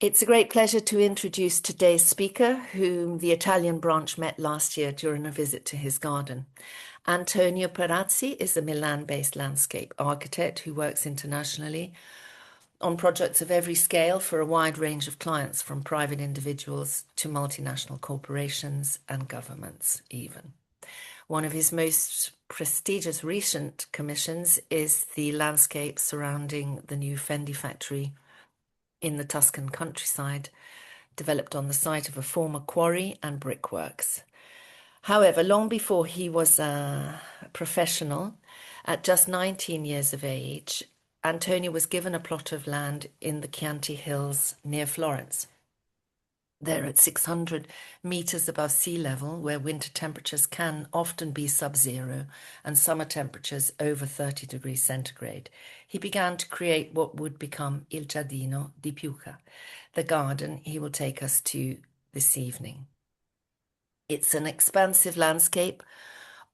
It's a great pleasure to introduce today's speaker, whom the Italian branch met last year during a visit to his garden. Antonio Perazzi is a Milan-based landscape architect who works internationally on projects of every scale for a wide range of clients, from private individuals to multinational corporations and governments even. One of his most prestigious recent commissions is the landscape surrounding the new Fendi factory in the Tuscan countryside, developed on the site of a former quarry and brickworks. However, long before he was a professional, at just 19 years of age, Antonio was given a plot of land in the Chianti hills near Florence. They're at 600 meters above sea level, where winter temperatures can often be sub-zero and summer temperatures over 30 degrees centigrade. He began to create what would become Il Giardino di Piuca, the garden he will take us to this evening. It's an expansive landscape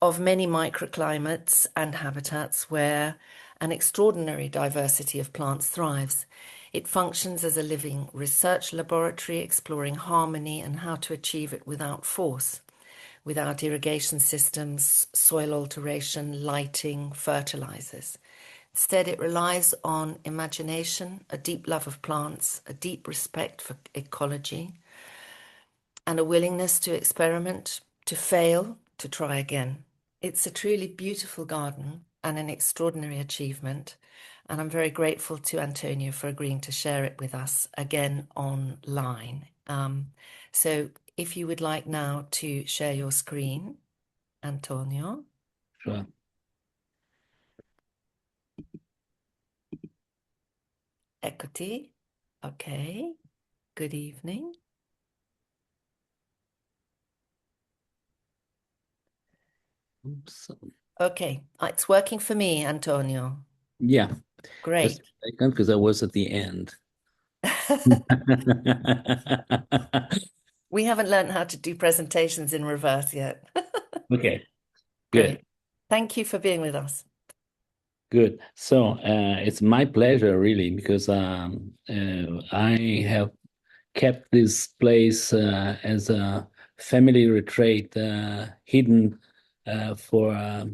of many microclimates and habitats where an extraordinary diversity of plants thrives. It functions as a living research laboratory, exploring harmony and how to achieve it without force, without irrigation systems, soil alteration, lighting, fertilizers. Instead, it relies on imagination, a deep love of plants, a deep respect for ecology, and a willingness to experiment, to fail, to try again. It's a truly beautiful garden and an extraordinary achievement, and I'm very grateful to Antonio for agreeing to share it with us again online. So if you would like now to share your screen, Antonio. Sure. Equity. Okay. Good evening. Oops. Okay. It's working for me, Antonio. Yeah, Great. just a second, because I was at the end. We haven't learned how to do presentations in reverse yet. Okay, Great. good, Thank you for being with us. good. So it's my pleasure, really, because I have kept this place as a family retreat, hidden for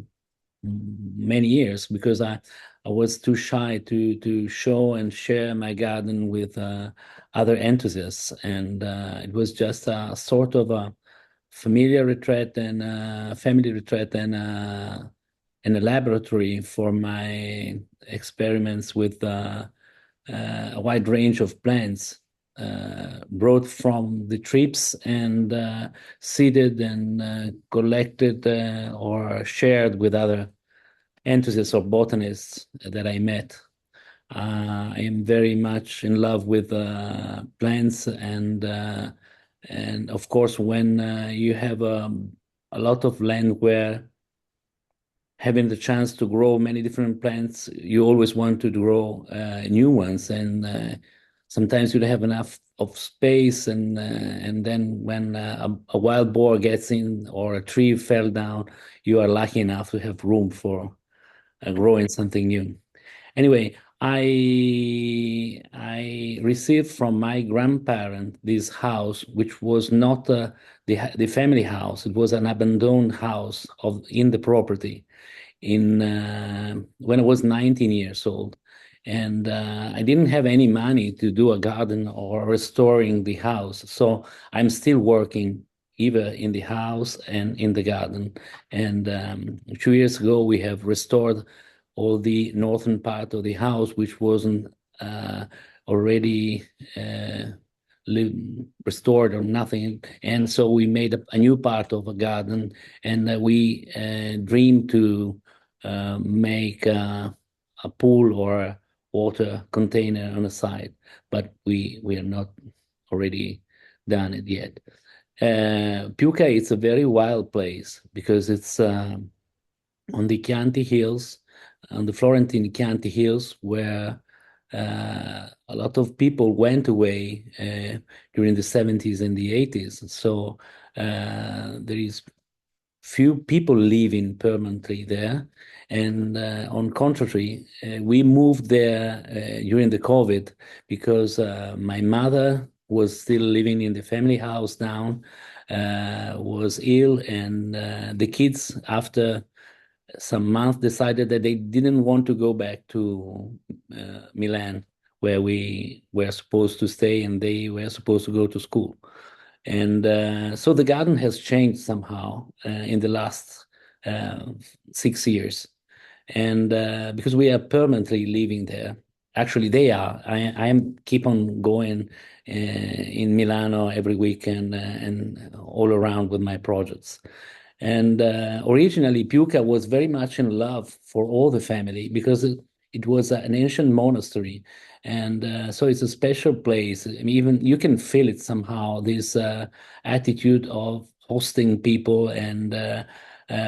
many years, because I was too shy to show and share my garden with other enthusiasts, and it was just a sort of a familiar retreat and family retreat and a laboratory for my experiments with a wide range of plants brought from the trips and seeded and collected or shared with other enthusiasts or botanists that I met. I am very much in love with plants, and of course, when you have a lot of land where having the chance to grow many different plants, you always want to grow new ones, and sometimes you don't have enough of space, and then when a wild boar gets in or a tree fell down, you are lucky enough to have room for growing something new. Anyway, I received from my grandparent this house, which was not the family house. It was an abandoned house of in the property in when I was 19 years old, and I didn't have any money to do a garden or restoring the house. So I'm still working either in the house and in the garden. And 2 years ago, we have restored all the northern part of the house, which wasn't already restored or nothing. And so we made a new part of a garden, and we dreamed to make a pool or a water container on the side, but we are not already done it yet. Piuca is a very wild place because it's on the Chianti Hills, on the Florentine Chianti Hills, where a lot of people went away during the 70s and the 80s. So there is few people living permanently there. And on contrary, we moved there during the COVID because my mother was still living in the family house down, was ill, and the kids, after some months, decided that they didn't want to go back to Milan, where we were supposed to stay and they were supposed to go to school. And so the garden has changed somehow in the last uh, 6 years. And because we are permanently living there, actually they are. I am keep on going in Milano every weekend and all around with my projects. And originally, Piuca was very much in love for all the family because it was an ancient monastery. And so it's a special place. I mean, even you can feel it somehow, this attitude of hosting people and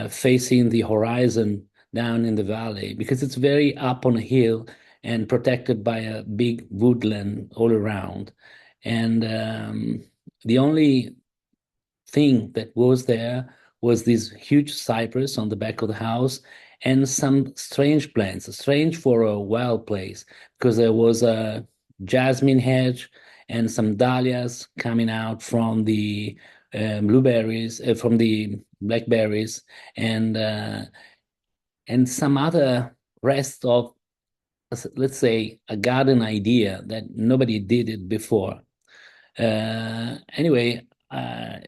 facing the horizon down in the valley, because it's very up on a hill and protected by a big woodland all around. And the only thing that was there was this huge cypress on the back of the house and some strange plants, strange for a wild place, because there was a jasmine hedge and some dahlias coming out from the blueberries, from the blackberries, and uh, and some other rest of, let's say, a garden idea that nobody did it before. Anyway,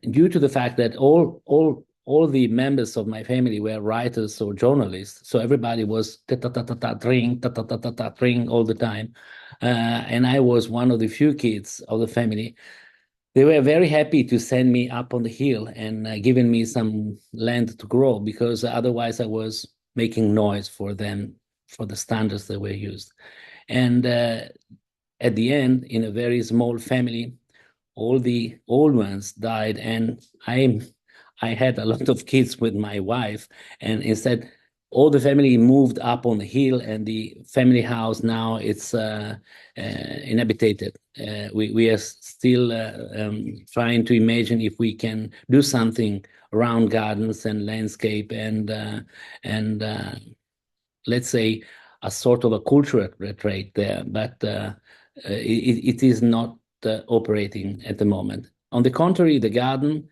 due to the fact that all the members of my family were writers or journalists, so everybody was ta ta ta ta ta drink ta ta ta ta ta drink all the time, and I was one of the few kids of the family. They were very happy to send me up on the hill and giving me some land to grow, because otherwise I was making noise for them, for the standards that were used. And at the end, in a very small family, all the old ones died, and I had a lot of kids with my wife, and instead all the family moved up on the hill, and the family house now it's inhabited. We are still trying to imagine if we can do something around gardens and landscape and let's say a sort of a cultural trait there, but it is not operating at the moment. On the contrary, the garden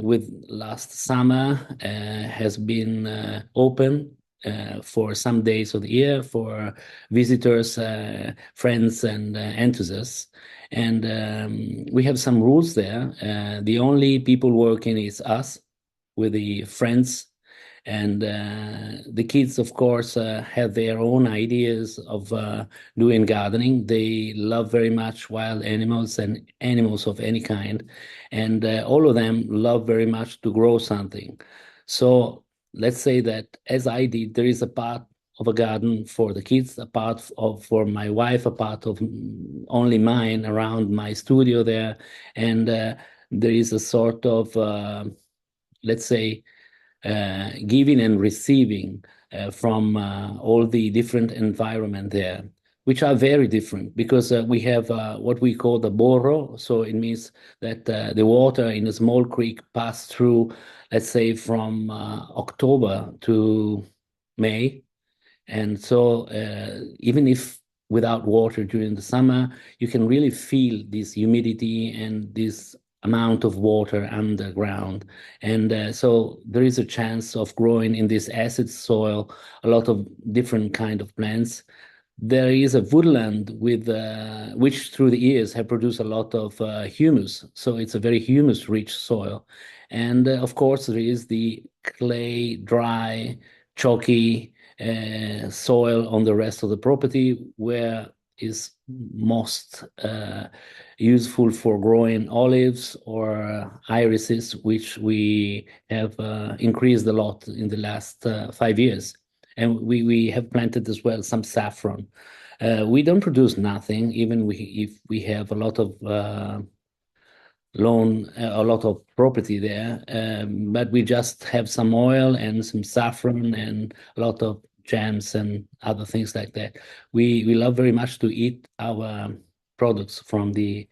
with last summer has been open for some days of the year for visitors, friends, and enthusiasts. And we have some rules there. The only people working is us with the friends, and the kids, of course, have their own ideas of doing gardening. They love very much wild animals and animals of any kind, and all of them love very much to grow something. So let's say that, as I did, there is a part of a garden for the kids, a part of for my wife, a part of only mine around my studio there, and there is a sort of let's say giving and receiving from all the different environment there, which are very different, because we have what we call the borro. So it means that the water in a small creek pass through, let's say, from October to May. And so even if without water during the summer, you can really feel this humidity and this amount of water underground. And so there is a chance of growing in this acid soil a lot of different kind of plants. There is a woodland with which through the years have produced a lot of humus. So it's a very humus-rich soil. And of course, there is the clay, dry, chalky soil on the rest of the property, where is most useful for growing olives or irises, which we have increased a lot in the last 5 years. And we have planted as well some saffron. We don't produce nothing, even if we have a lot of a lot of property there, but we just have some oil and some saffron and a lot of jams and other things like that. We love very much to eat our products from the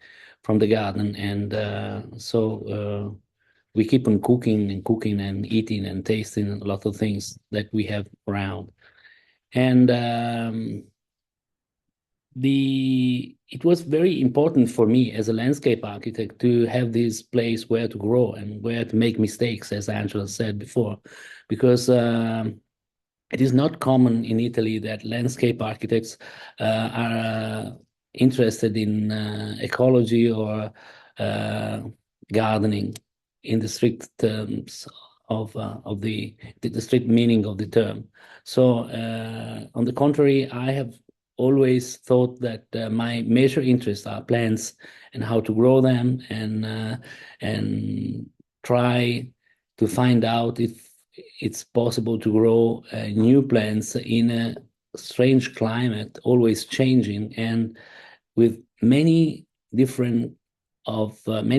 garden, and so we keep on cooking and cooking and eating and tasting a lot of things that we have around. And it was very important for me as a landscape architect to have this place where to grow and where to make mistakes, as Angela said before, because it is not common in Italy that landscape architects are interested in ecology or uh, gardening in the strict terms of the strict meaning of the term. So, on the contrary, I have always thought that my major interests are plants and how to grow them and try to find out if it's possible to grow new plants in a strange climate, always changing, and with many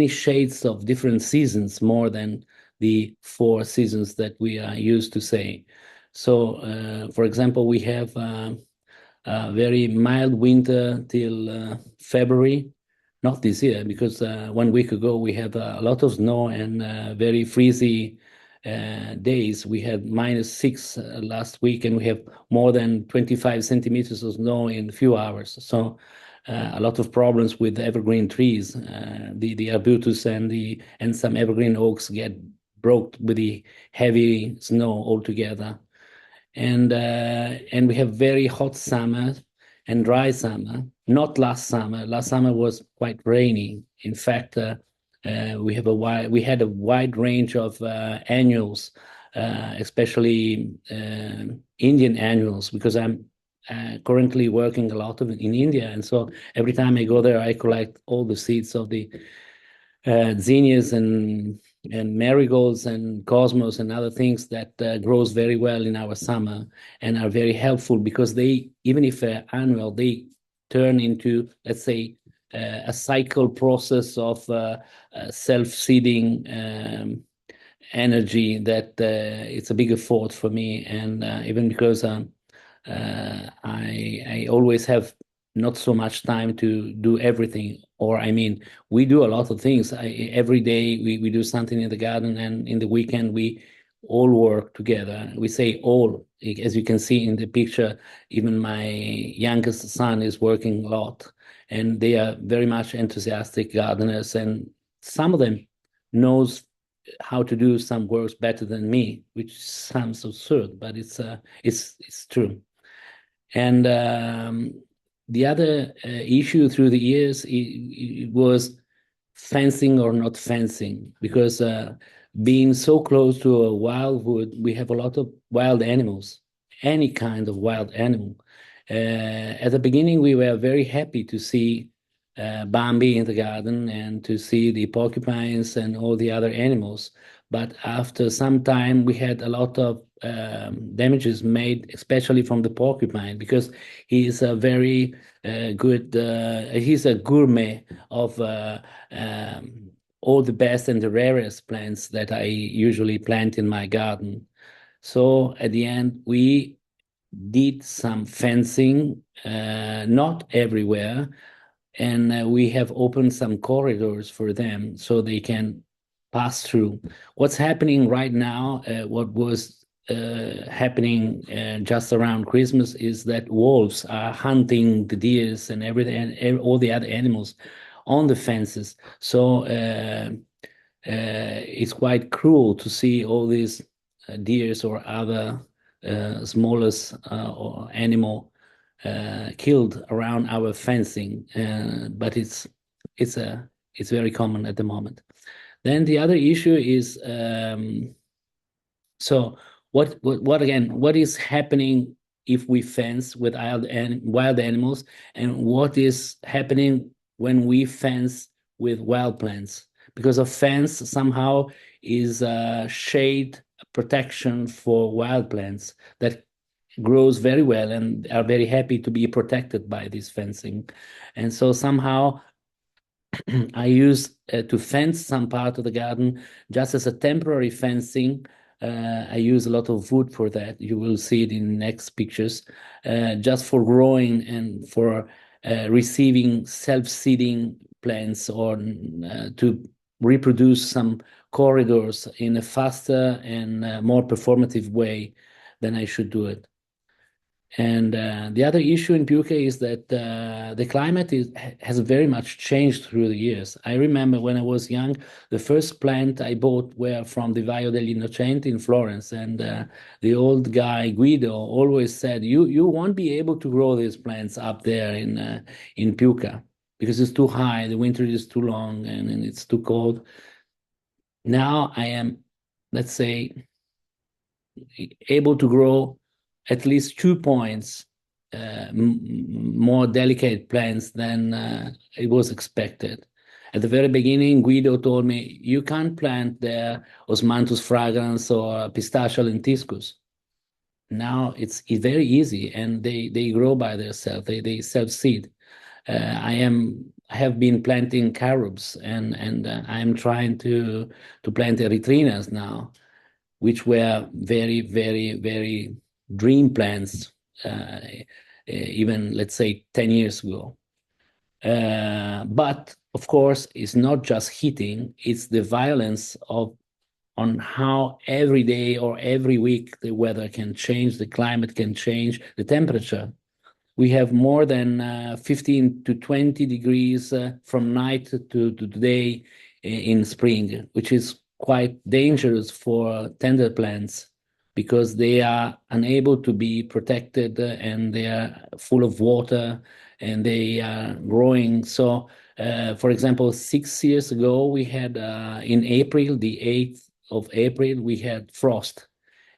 shades of different seasons, more than the 4 seasons that we are used to say. So, for example, we have a very mild winter till February. Not this year, because 1 week ago we had a lot of snow and very freezy days. We had -6 last week, and we have more than 25 centimeters of snow in a few hours. So a lot of problems with evergreen trees. The arbutus and some evergreen oaks get broke with the heavy snow altogether. And we have very hot summer and dry summer. Not last summer. Last summer was quite rainy. In fact, we had a wide range of annuals, especially Indian annuals, because I'm currently working a lot in India, and so every time I go there, I collect all the seeds of the zinnias and marigolds and cosmos and other things that grows very well in our summer and are very helpful, because they, even if they're annual, they turn into, let's say, a cycle process of self-seeding energy that it's a big effort for me. And even because I always have not so much time to do everything. Or I mean, we do a lot of things. Every day we do something in the garden, and in the weekend we all work together. We say all, as you can see in the picture. Even my youngest son is working a lot, and they are very much enthusiastic gardeners. And some of them knows how to do some works better than me, which sounds absurd, but it's true. And the other issue through the years, it was fencing or not fencing, because being so close to a wildwood, we have a lot of wild animals, any kind of wild animal. At the beginning, we were very happy to see Bambi in the garden and to see the porcupines and all the other animals. But after some time, we had a lot of damages made, especially from the porcupine, because he is a very he's a gourmet of all the best and the rarest plants that I usually plant in my garden. So at the end, we did some fencing, not everywhere, and we have opened some corridors for them so they can pass through. What's happening right now, what was happening just around Christmas, is that wolves are hunting the deers and everything, and all the other animals on the fences. So it's quite cruel to see all these deers or other smallest or animal killed around our fencing, but it's very common at the moment. Then the other issue is so what is happening if we fence with wild animals, and what is happening when we fence with wild plants? Because a fence somehow is a shade protection for wild plants that grows very well and are very happy to be protected by this fencing. And so somehow I use to fence some part of the garden just as a temporary fencing. I use a lot of wood for that. You will see it in next pictures, just for growing and for receiving self-seeding plants, or to reproduce some corridors in a faster and more performative way than I should do it. And the other issue in Piuca is that the climate has very much changed through the years. I remember when I was young, the first plant I bought were from the Valle degli Innocenti in Florence, and the old guy Guido always said, "You won't be able to grow these plants up there in Piuca because it's too high, the winter is too long, and it's too cold." Now I am, let's say, able to grow at least 2 points more delicate plants than it was expected. At the very beginning, Guido told me, you can't plant there Osmanthus fragrans or Pistachio lentiscus. Now it's very easy, and they grow by themselves. They self-seed. I have been planting carobs, and I am trying to plant erythrinas now, which were very, very, very dream plants, even let's say 10 years ago. But of course, it's not just heating, it's the violence of on how every day or every week the weather can change, the climate can change, the temperature. We have more than 15 to 20 degrees from night to day in spring, which is quite dangerous for tender plants because they are unable to be protected and they are full of water and they are growing. So, for example, 6 years ago, we had in April, the 8th of April, we had frost.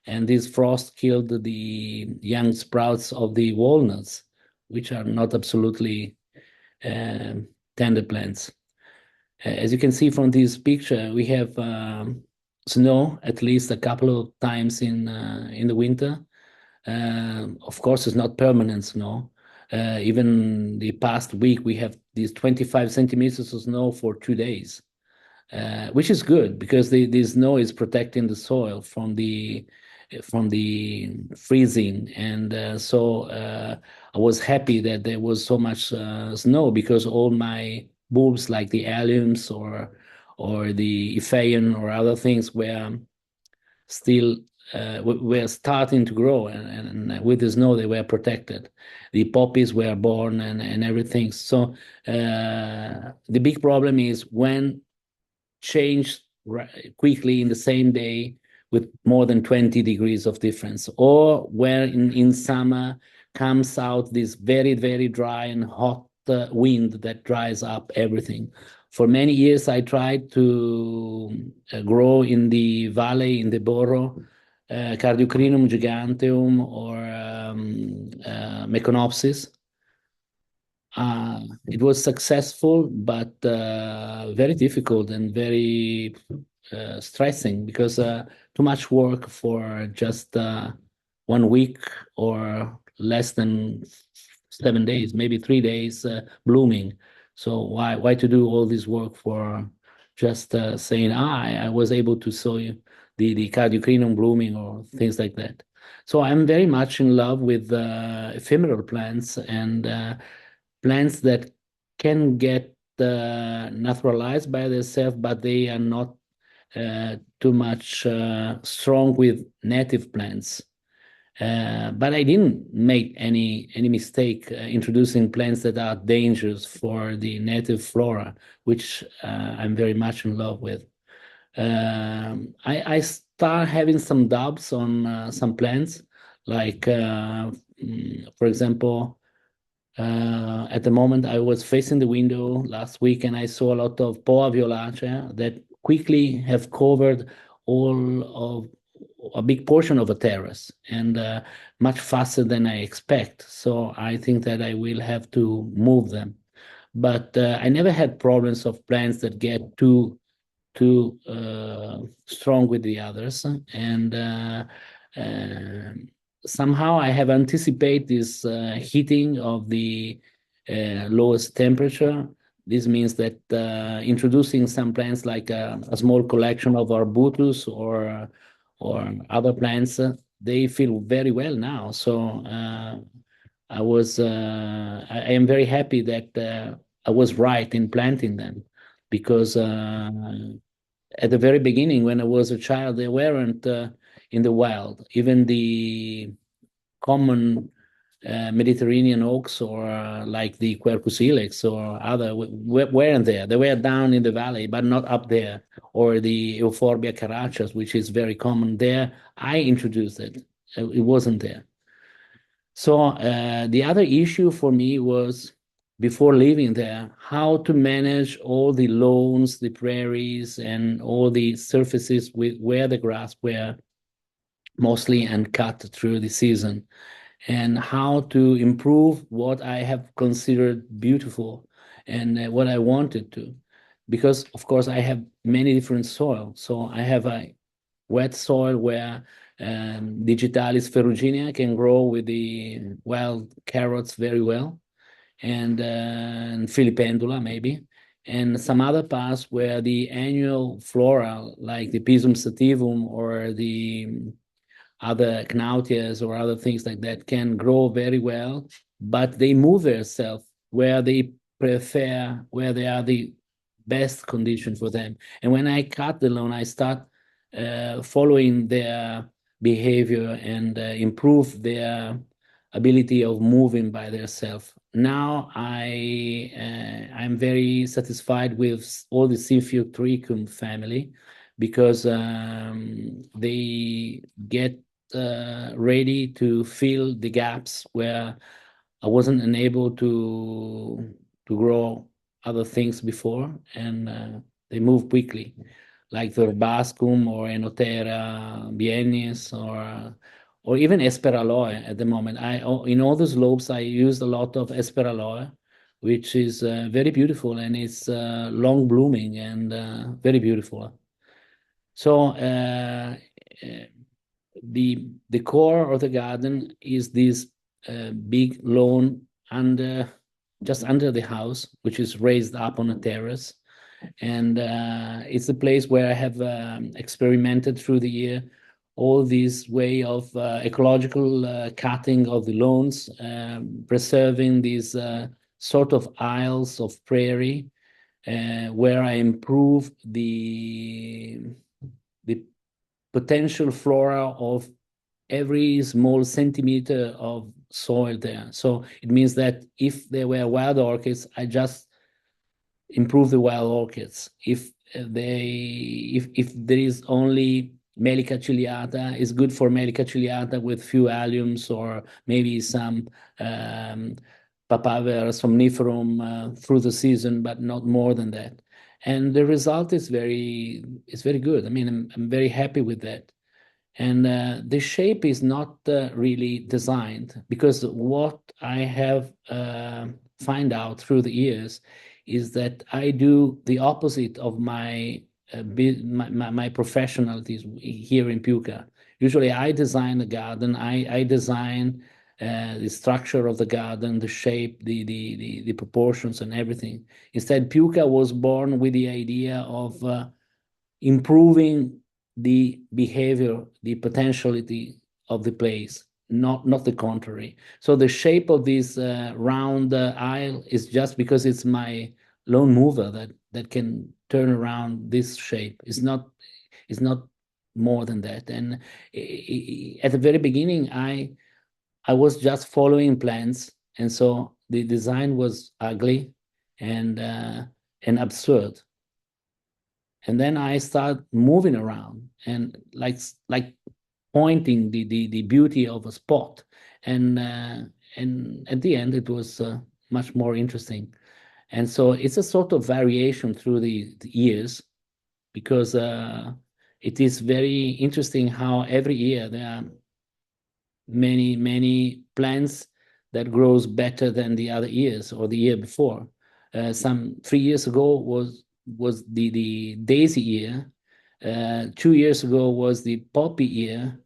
And this frost killed the young sprouts of the walnuts, which are not absolutely tender plants. As you can see from this picture, we have snow at least a couple of times in the winter. Of course, it's not permanent snow. Even the past week, we have these 25 centimeters of snow for 2 days, which is good because the snow is protecting the soil from the freezing, and so I was happy that there was so much snow because all my bulbs like the alliums or the Iphaeon or other things were still were starting to grow, and with the snow they were protected. The poppies were born and everything. So the big problem is when change quickly in the same day with more than 20 degrees of difference, or where in summer comes out this very, very dry and hot wind that dries up everything. For many years, I tried to grow in the valley, in the borough, Cardiocrinum giganteum or Meconopsis. It was successful, but very difficult and very stressing because too much work for just 1 week or less than 7 days, maybe 3 days blooming. So why to do all this work for just saying, I was able to sow the cardiocrinum blooming or things like that. So I'm very much in love with ephemeral plants and plants that can get naturalized by themselves, but they are not too much strong with native plants. But I didn't make any mistake introducing plants that are dangerous for the native flora, which I'm very much in love with. I start having some doubts on some plants, like for example, at the moment I was facing the window last week and I saw a lot of Poa violacea that quickly have covered all of a big portion of a terrace and much faster than I expect. So I think that I will have to move them. But I never had problems of plants that get too strong with the others, and somehow I have anticipated this heating of the lowest temperature. This means that introducing some plants like a small collection of arbutus or other plants, they feel very well now. So I am very happy that I was right in planting them because at the very beginning, when I was a child, they weren't in the wild. Even the common Mediterranean oaks or like the Quercus ilex or other weren't there. They were down in the valley, but not up there. Or the Euphorbia carachas, which is very common there. I introduced it. It wasn't there. So the other issue for me was before leaving there, how to manage all the lawns, the prairies, and all the surfaces where the grass were mostly uncut through the season, and how to improve what I have considered beautiful and what I wanted to. Because, of course, I have many different soil. So I have a wet soil where Digitalis ferruginea can grow with the wild carrots very well, and Filipendula maybe, and some other parts where the annual flora like the Pisum sativum or the other Knautias or other things like that can grow very well, but they move themselves where they prefer, where they are the best condition for them. And when I cut the lawn, I start following their behavior and improve their ability of moving by themselves. Now I'm very satisfied with all the Symphyotricum family because they get ready to fill the gaps where I wasn't unable to grow other things before, and they move quickly, like the Verbascum or Enotera biennis or even Esperaloe at the moment. In all the slopes I used a lot of Esperaloe, which is very beautiful and it's long blooming and very beautiful. So the core of the garden is this big lawn just under the house, which is raised up on a terrace, and it's a place where I have experimented through the year all this way of ecological cutting of the lawns, preserving these sort of isles of prairie where I improve the potential flora of every small centimeter of soil there. So it means that if there were wild orchids, I just improve the wild orchids. If there is only Melica ciliata, it's good for Melica ciliata with few alliums or maybe some Papaver somniferum through the season, but not more than that. And the result is very good. I mean, I'm very happy with that. And the shape is not really designed because what I have find out through the years is that I do the opposite of my professionalities here in Piuca. Usually I design the garden, I design the structure of the garden, the shape, the proportions and everything. Instead, Piuca was born with the idea of improving the behavior, the potentiality of the place, not the contrary. So the shape of this round aisle is just because it's my lone mover that can turn around this shape. It's not more than that. And at the very beginning, I was just following plans, and so the design was ugly and absurd. And then I start moving around and like pointing the beauty of a spot, and at the end it was much more interesting. And so it's a sort of variation through the years because it is very interesting how every year there are many plants that grows better than the other years or the year before. Some 3 years ago was the daisy year. 2 years ago was the poppy year.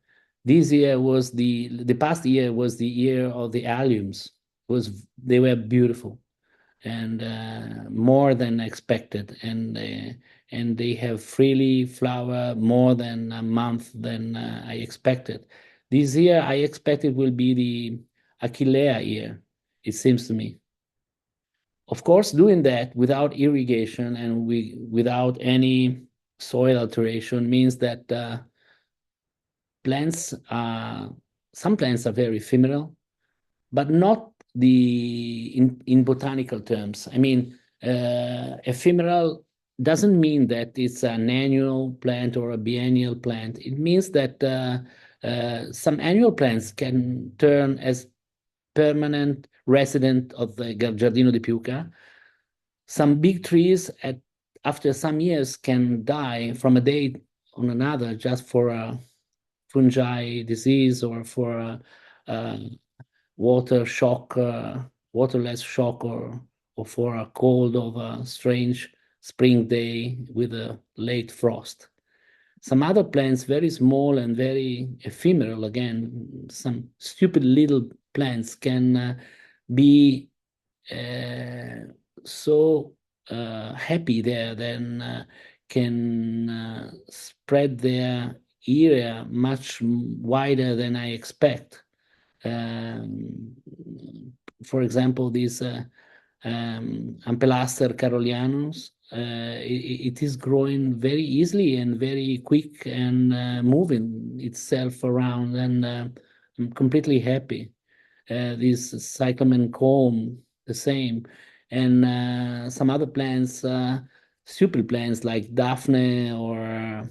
This year was the past year was the year of the alliums. They were beautiful and more than expected, and they have freely flower more than a month than I expected. This year I expect it will be the Achillea year, it seems to me. Of course, doing that without irrigation and without any soil alteration means that plants are some plants are very ephemeral, but not in botanical terms. I mean, ephemeral doesn't mean that it's an annual plant or a biennial plant. It means that some annual plants can turn as permanent resident of the Giardino di Piuca. Some big trees after some years can die from a day on another just for a fungi disease or for a water shock, waterless shock, or for a cold of a strange spring day with a late frost. Some other plants, very small and very ephemeral, again, some stupid little plants can be so happy there, then can spread their area much wider than I expect. Um, for example, this Ampelaster carolianus, it is growing very easily and very quick and moving itself around, and I'm completely happy. This cyclamen comb, the same, and some other plants, stupid plants like Daphne or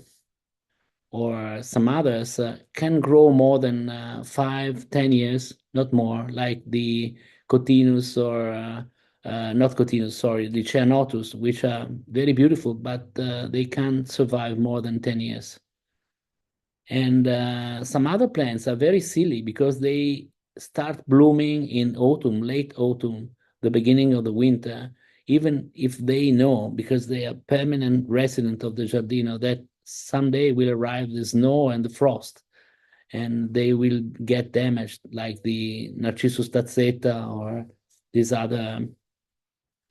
some others can grow more than 5, 10 years, not more, like the Cotinus or not Cotinus, sorry, the Ceanothus, which are very beautiful, but they can't survive more than 10 years. And some other plants are very silly because they start blooming in autumn, late autumn, the beginning of the winter, even if they know, because they are permanent resident of the Giardino, that someday will arrive the snow and the frost, and they will get damaged, like the Narcissus tazzeta or these other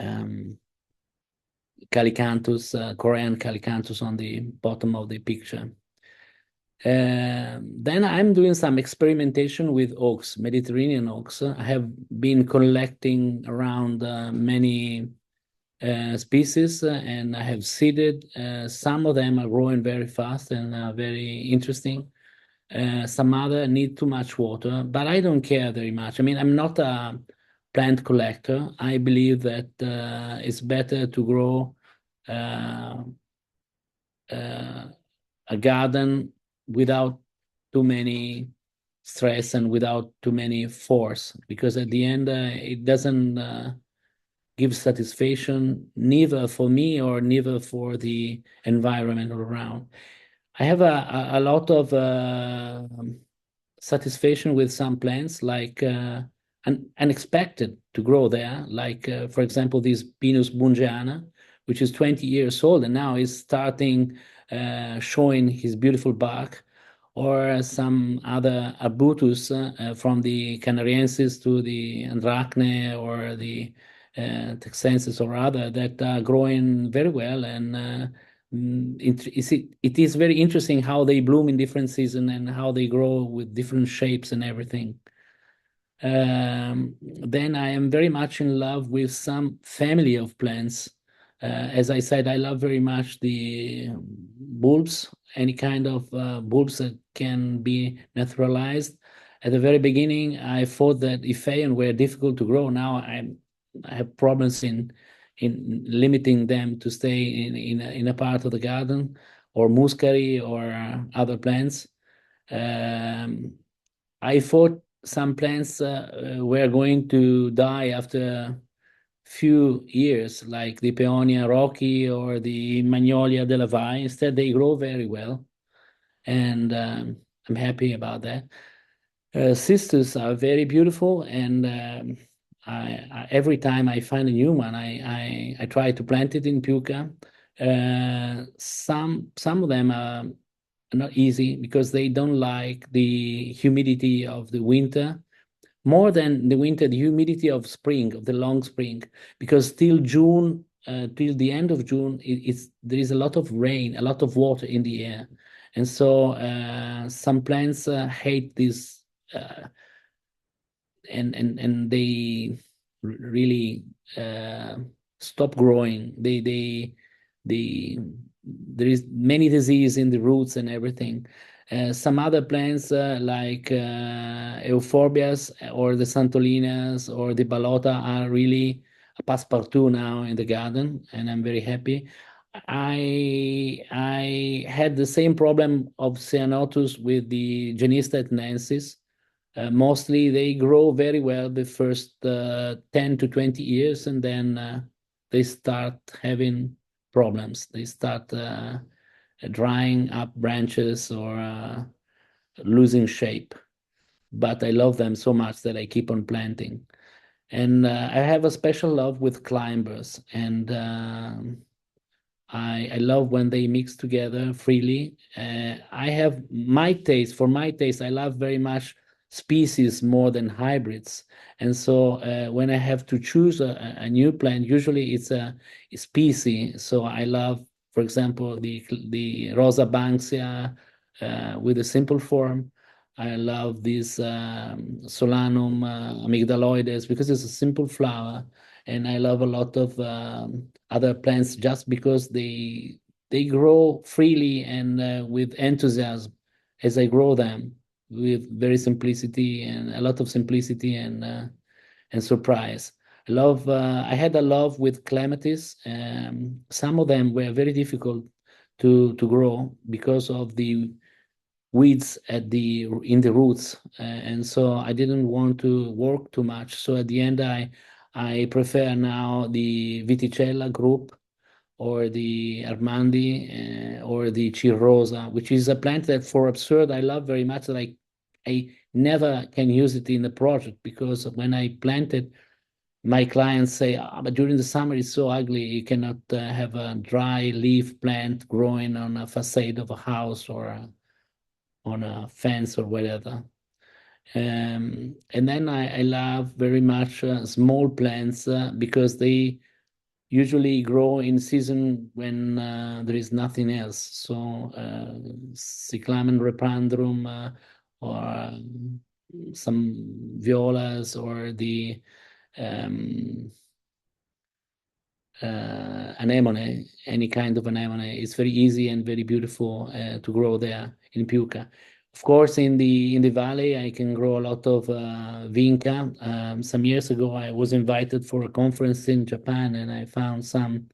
um, Calicanthus, Korean Calicanthus on the bottom of the picture. Then I'm doing some experimentation with oaks, Mediterranean oaks. I have been collecting around many species, and I have seeded. Some of them are growing very fast and very interesting. Some other need too much water, but I don't care very much. I mean, I'm not a plant collector. I believe that it's better to grow uh, uh, a garden without too many stress and without too many force, because at the end it doesn't give satisfaction, neither for me or neither for the environment around. I have a lot of satisfaction with some plants, like unexpected to grow there, like for example this Pinus bungeana, which is 20 years old and now is starting showing his beautiful bark, or some other arbutus from the Canariensis to the Andracne or the Texensis or other, that are growing very well. And it is very interesting how they bloom in different seasons and how they grow with different shapes and everything. Then I am very much in love with some family of plants. As I said, I love very much the bulbs, any kind of bulbs that can be naturalized. At the very beginning, I thought that Iphaean were difficult to grow. Now I have problems in limiting them to stay in a part of the garden, or muscari or other plants. Um, I thought some plants were going to die after few years, like the Peonia Rocky or the Magnolia della Vai. Instead, they grow very well, and I'm happy about that. Sisters are very beautiful, and every time I find a new one, I try to plant it in Piuca. Some of them are not easy because they don't like the humidity of the winter more than the winter, the humidity of spring, of the long spring, because till June, till the end of June, there is a lot of rain, a lot of water in the air, and so some plants hate this, uh, and they really stop growing. They there is many disease in the roots and everything. Some other plants like euphorbias or the santolinas or the balota are really a passepartout now in the garden, and I'm very happy. I had the same problem of Ceanothus with the Genista etnensis. Mostly they grow very well the first 10 to 20 years, and then they start having problems. They start drying up branches or losing shape. But I love them so much that I keep on planting. And I have a special love with climbers, and I love when they mix together freely. I have my taste. For my taste, I love very much species more than hybrids. And so when I have to choose a new plant, usually it's a species. So I love, for example, the Rosa Banksia with a simple form. I love this Solanum amygdaloides because it's a simple flower, and I love a lot of other plants just because they grow freely and with enthusiasm as I grow them, with very simplicity and a lot of simplicity and surprise. I had a love with clematis. Some of them were very difficult to grow because of the weeds in the roots, and so I didn't want to work too much. So at the end, I prefer now the Viticella group or the Armandi or the Cirrosa, which is a plant that for absurd I love very much. Like I never can use it in the project because when I plant it, my clients say, but during the summer it's so ugly. You cannot have a dry leaf plant growing on a facade of a house or on a fence or whatever. And then I love very much small plants because they usually grow in season when there is nothing else. So Cyclamen repandrum or some violas or the um, anemone, any kind of anemone. It's very easy and very beautiful to grow there in Piuca. Of course, in the valley, I can grow a lot of vinca. Some years ago, I was invited for a conference in Japan, and I found some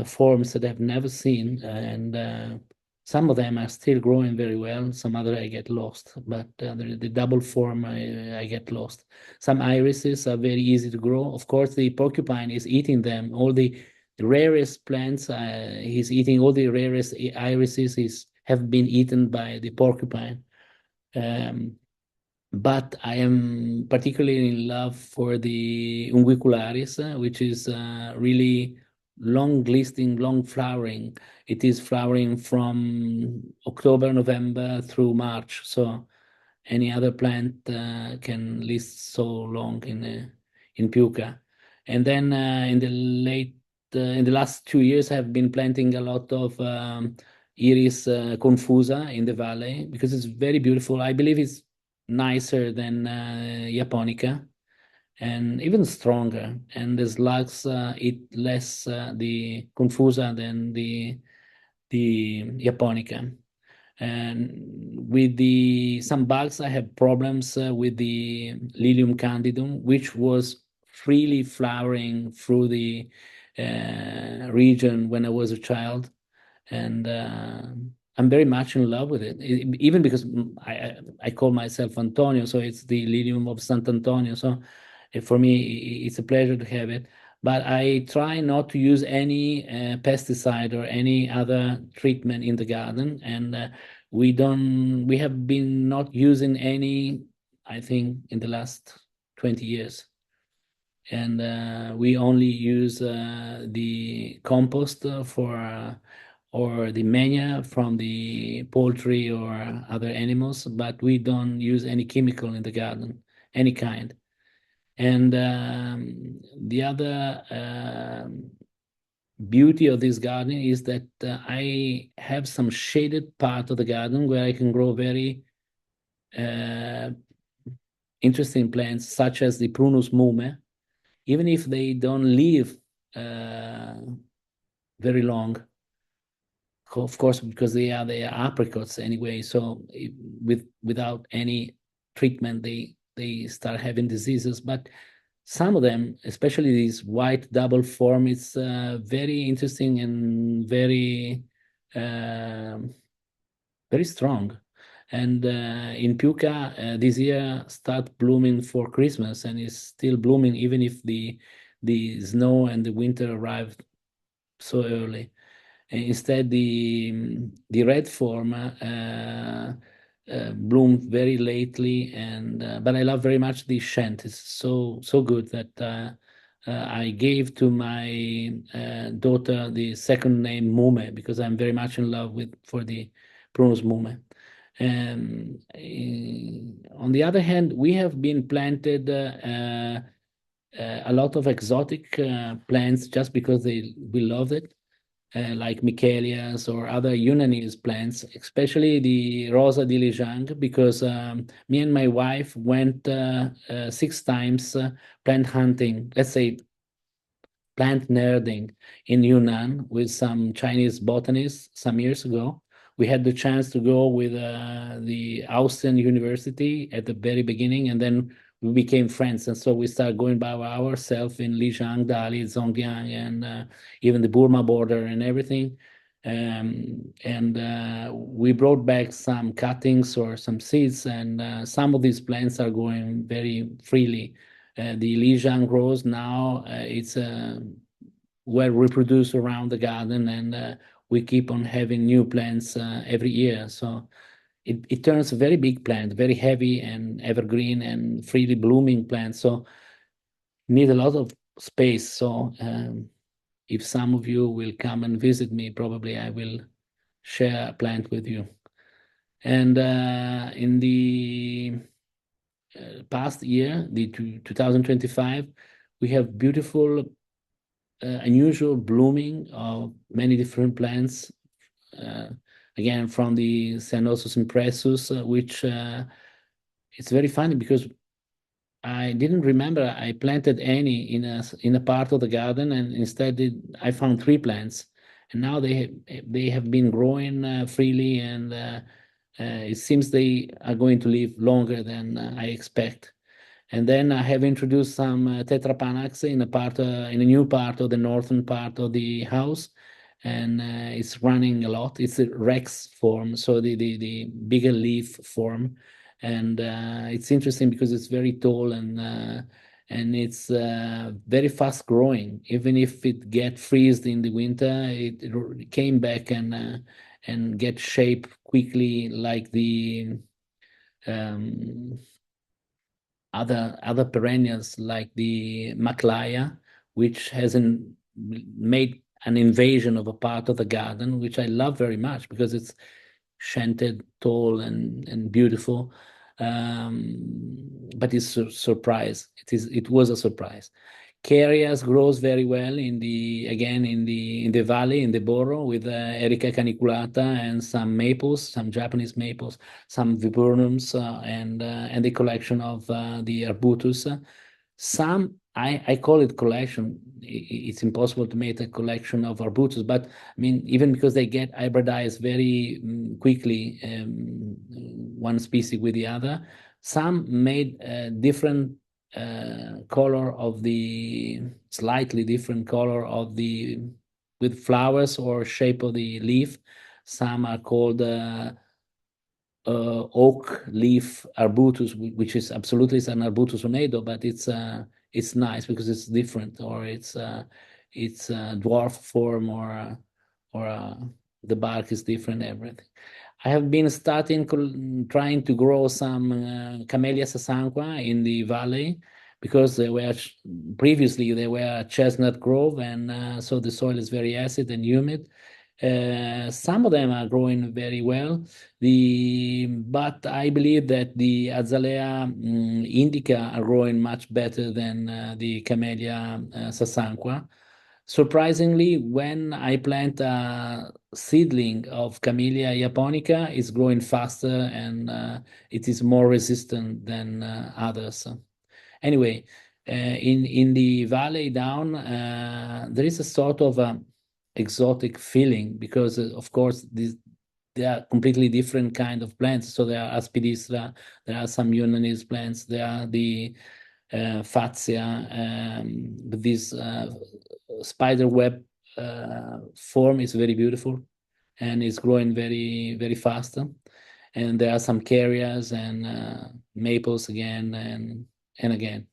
forms that I've never seen, and some of them are still growing very well. Some other I get lost, but the double form I get lost. Some irises are very easy to grow. Of course, the porcupine is eating them. All the rarest plants, he's eating all the rarest irises have been eaten by the porcupine. Um, but I am particularly in love for the unguicularis, which is really long listing, long flowering. It is flowering from October, November through March. So any other plant can list so long in Piuca. And then in the last 2 years, I've been planting a lot of Iris confusa in the valley because it's very beautiful. I believe it's nicer than Japonica and even stronger. And the slugs eat less the confusa than the Japonica. And with the some bugs, I have problems with the Lilium candidum, which was freely flowering through the region when I was a child, and I'm very much in love with it. Even because I call myself Antonio, so it's the Lilium of Sant'Antonio. So for me, it's a pleasure to have it. But I try not to use any pesticide or any other treatment in the garden, and we have been not using any, I think, in the last 20 years. And we only use the compost or the manure from the poultry or other animals, but we don't use any chemical in the garden, any kind. And the other beauty of this garden is that I have some shaded part of the garden where I can grow very uh, interesting plants, such as the Prunus mume, even if they don't live uh, very long. of course, because they are apricots anyway. So without any treatment, they start having diseases. But some of them, especially this white double form, it's very interesting and very strong. And in Piuca, this year start blooming for Christmas and is still blooming even if the snow and the winter arrived so early. Instead, the red form bloomed very lately, and but I love very much the shant. It's so good that I gave to my daughter the second name Mume because I'm very much in love with for the Prunus Mume. On the other hand, we have been planted a lot of exotic plants just because we love it, like Michelias or other Yunnanese plants, especially the Rosa di Lijiang, because me and my wife went 6 times plant hunting, let's say plant nerding in Yunnan with some Chinese botanists some years ago. We had the chance to go with the Austrian University at the very beginning, and then we became friends. And so we started going by ourselves in Lijiang, Dali, Zhongjiang, and even the Burma border and everything. And we brought back some cuttings or some seeds, and some of these plants are going very freely. The Lijiang grows now. It's well reproduced around the garden, and we keep on having new plants every year. So it turns a very big plant, very heavy and evergreen and freely blooming plant. So need a lot of space. So if some of you will come and visit me, probably I will share a plant with you. And in the past year, the 2025, we have beautiful, unusual blooming of many different plants. Again, from the Ceanothus impressus, which it's very funny because I didn't remember I planted any in a part of the garden, and instead I found 3 plants, and now they have been growing freely, and it seems they are going to live longer than I expect. And then I have introduced some tetrapanax in a new part of the northern part of the house, and it's running a lot. It's a Rex form, so the bigger leaf form, and it's interesting because it's very tall and it's very fast growing. Even if it get freezed in the winter, it came back and get shape quickly like the other perennials like the maclaya, which hasn't made an invasion of a part of the garden, which I love very much because it's shanted, tall, and beautiful. But it's a surprise. It was a surprise. Carias grows very well in the valley in the borough with Erica caniculata and some maples, some Japanese maples, some viburnums, and the collection of the arbutus. Some I call it collection. It's impossible to make a collection of arbutus, but I mean even because they get hybridized very quickly, one species with the other. Some made different color of the slightly different color of the with flowers or shape of the leaf. Some are called oak leaf arbutus, which is absolutely it's an arbutus onedo, but it's nice because it's different, or it's a dwarf form, or the bark is different, everything. I have been trying to grow some Camellia sasanqua in the valley because previously they were chestnut grove, and so the soil is very acid and humid. Some of them are growing very well. But I believe that the Azalea indica are growing much better than the Camellia sasanqua. Surprisingly, when I plant a seedling of Camellia japonica, it's growing faster and it is more resistant than others. Anyway, in the valley down, there is a sort of exotic feeling because, of course, they are completely different kind of plants. So there are aspidistra, there are some Yunnanese plants, there are the fascia, this spider web form is very beautiful and is growing very, very fast. And there are some carriers and maples again and again.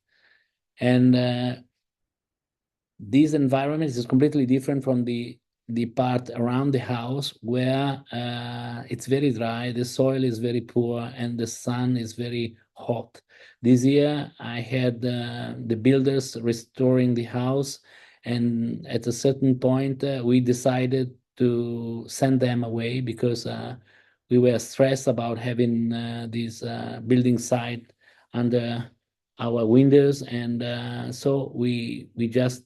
And this environment is completely different from the part around the house where it's very dry, the soil is very poor, and the sun is very hot. This year, I had the builders restoring the house, and at a certain point, we decided to send them away because we were stressed about having this building site under our windows, and so we just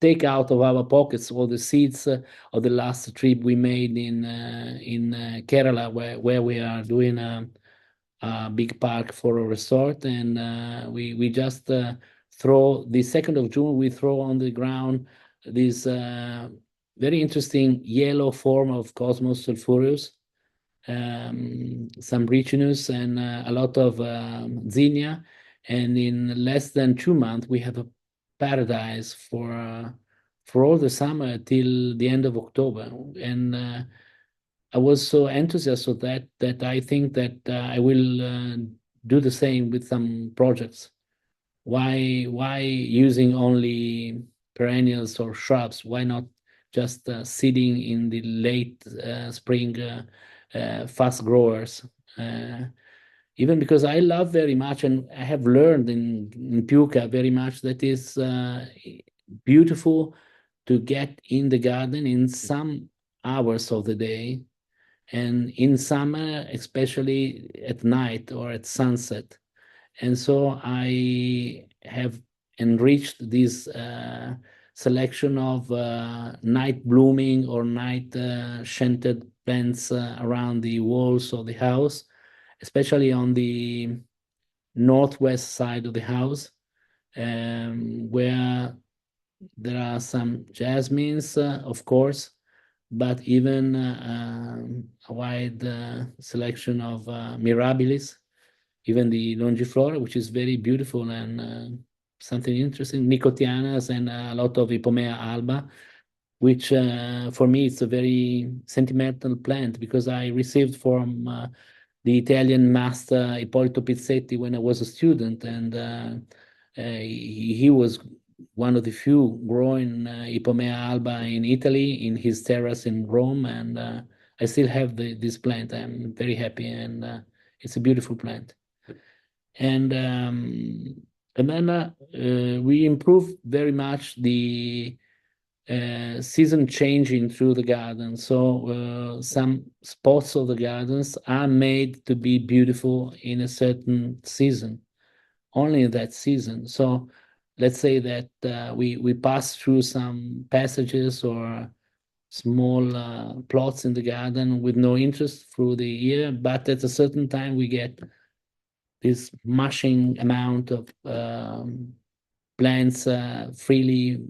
take out of our pockets all the seeds of the last trip we made in Kerala, where we are doing a big park for a resort, and we just throw the 2nd of June. We throw on the ground this very interesting yellow form of Cosmos sulphureus, some Ricinus, and a lot of Zinnia. And in less than 2 months, we have a paradise for all the summer till the end of October. And I was so enthusiastic of that I think that I will do the same with some projects. Why using only perennials or shrubs? Why not just seeding in the late spring fast growers? Even because I love very much, and I have learned in Piuca very much that is beautiful to get in the garden in some hours of the day, and in summer, especially at night or at sunset. And so I have enriched this selection of night blooming or night scented plants around the walls of the house, especially on the northwest side of the house, where there are some jasmines, of course, but even a wide selection of mirabilis, even the longiflora, which is very beautiful and something interesting, nicotianas, and a lot of Ipomea alba, which for me it's a very sentimental plant because I received from the Italian master Ippolito Pizzetti when I was a student, and he was one of the few growing Ipomea alba in Italy in his terrace in Rome, and I still have this plant. I'm very happy, and it's a beautiful plant. And then we improved very much the season changing through the garden. So some spots of the gardens are made to be beautiful in a certain season, only in that season. So let's say that we pass through some passages or small plots in the garden with no interest through the year, but at a certain time we get this mushing amount of plants freely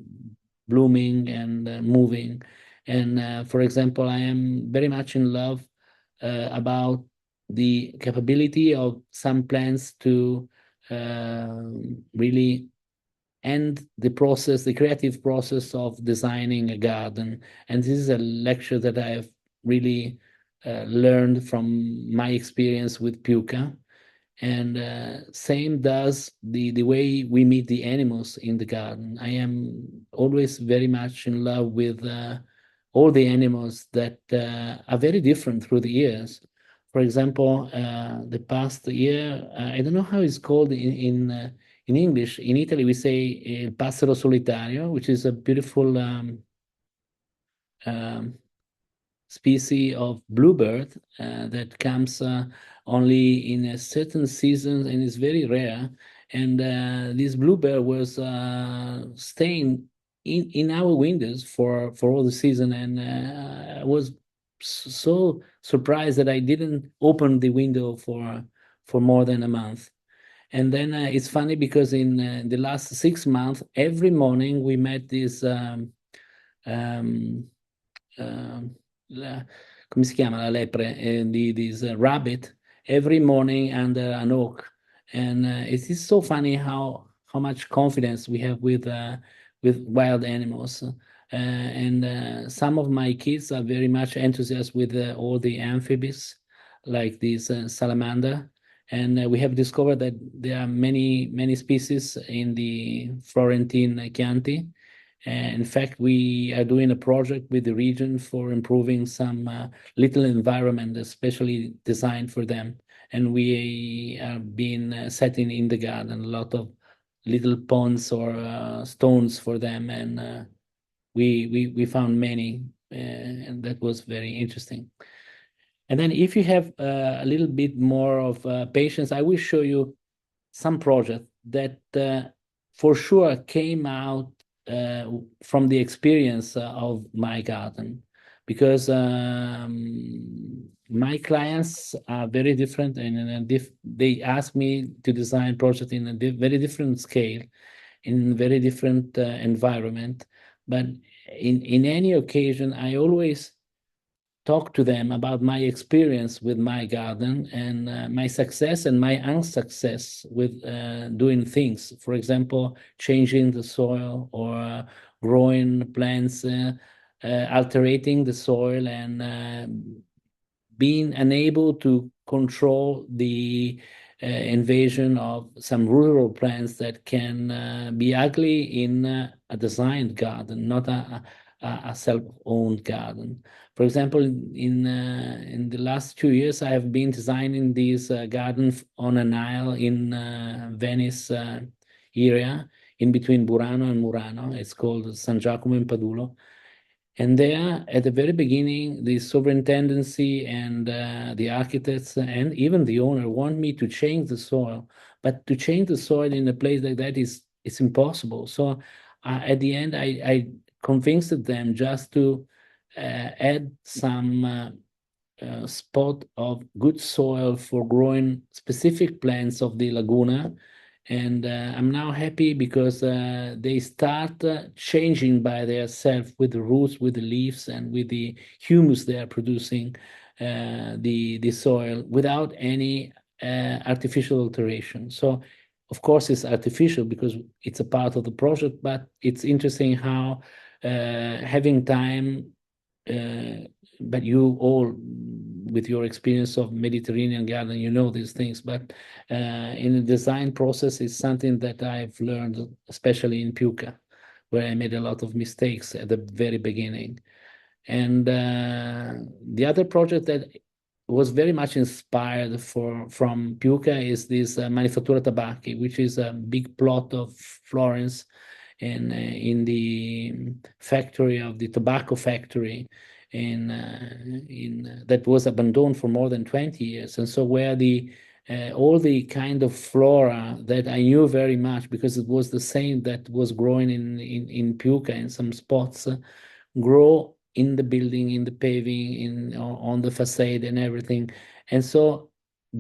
blooming and moving. And for example, I am very much in love about the capability of some plants to really end the process, the creative process of designing a garden. And this is a lecture that I have really learned from my experience with Piuca. And same does the way we meet the animals in the garden. I am always very much in love with all the animals that are very different through the years. For example, the past year, I don't know how it's called in English. In Italy, we say il passero solitario, which is a beautiful um, species of bluebird that comes only in a certain season and is very rare. And this bluebird was staying in our windows for all the season, and I was so surprised that I didn't open the window for more than a month. And then it's funny because in the last 6 months, every morning we met this um, come si chiama la lepre? This rabbit every morning under an oak, and it is so funny how much confidence we have with wild animals. And some of my kids are very much enthusiastic with all the amphibians, like this salamander. And we have discovered that there are many species in the Florentine Chianti. In fact, we are doing a project with the region for improving some little environment, especially designed for them. And we have been setting in the garden a lot of little ponds or stones for them, and we found many, and that was very interesting. And then, if you have a little bit more of patience, I will show you some project that for sure came out from the experience of my garden, because my clients are very different, and they ask me to design project in a very different scale, in very different environment. But in any occasion, I always talk to them about my experience with my garden, and my success and my unsuccess with doing things. For example, changing the soil, or growing plants, altering the soil, and being unable to control the invasion of some rural plants that can be ugly in a designed garden, not a self-owned garden. For example, in the last 2 years, I have been designing this garden on an isle in Venice area, in between Burano and Murano. It's called San Giacomo in Padulo. And there, at the very beginning, the superintendency and the architects and even the owner want me to change the soil. But to change the soil in a place like that is it's impossible. So at the end, I convinced them just to add some spot of good soil for growing specific plants of the laguna. And I'm now happy because they start changing by themselves with the roots, with the leaves, and with the humus they are producing the soil without any artificial alteration. So, of course, it's artificial because it's a part of the project, but it's interesting how having time, but you all, with your experience of Mediterranean garden, you know these things. But in the design process, is something that I've learned, especially in Piuca, where I made a lot of mistakes at the very beginning. And the other project that was very much inspired from Piuca is this Manifattura Tabacchi, which is a big plot of Florence, and in the factory of the tobacco factory in that was abandoned for more than 20 years. And so where the all the kind of flora that I knew very much, because it was the same that was growing in Piuca in some spots, grow in the building, in the paving, in on the facade and everything. And so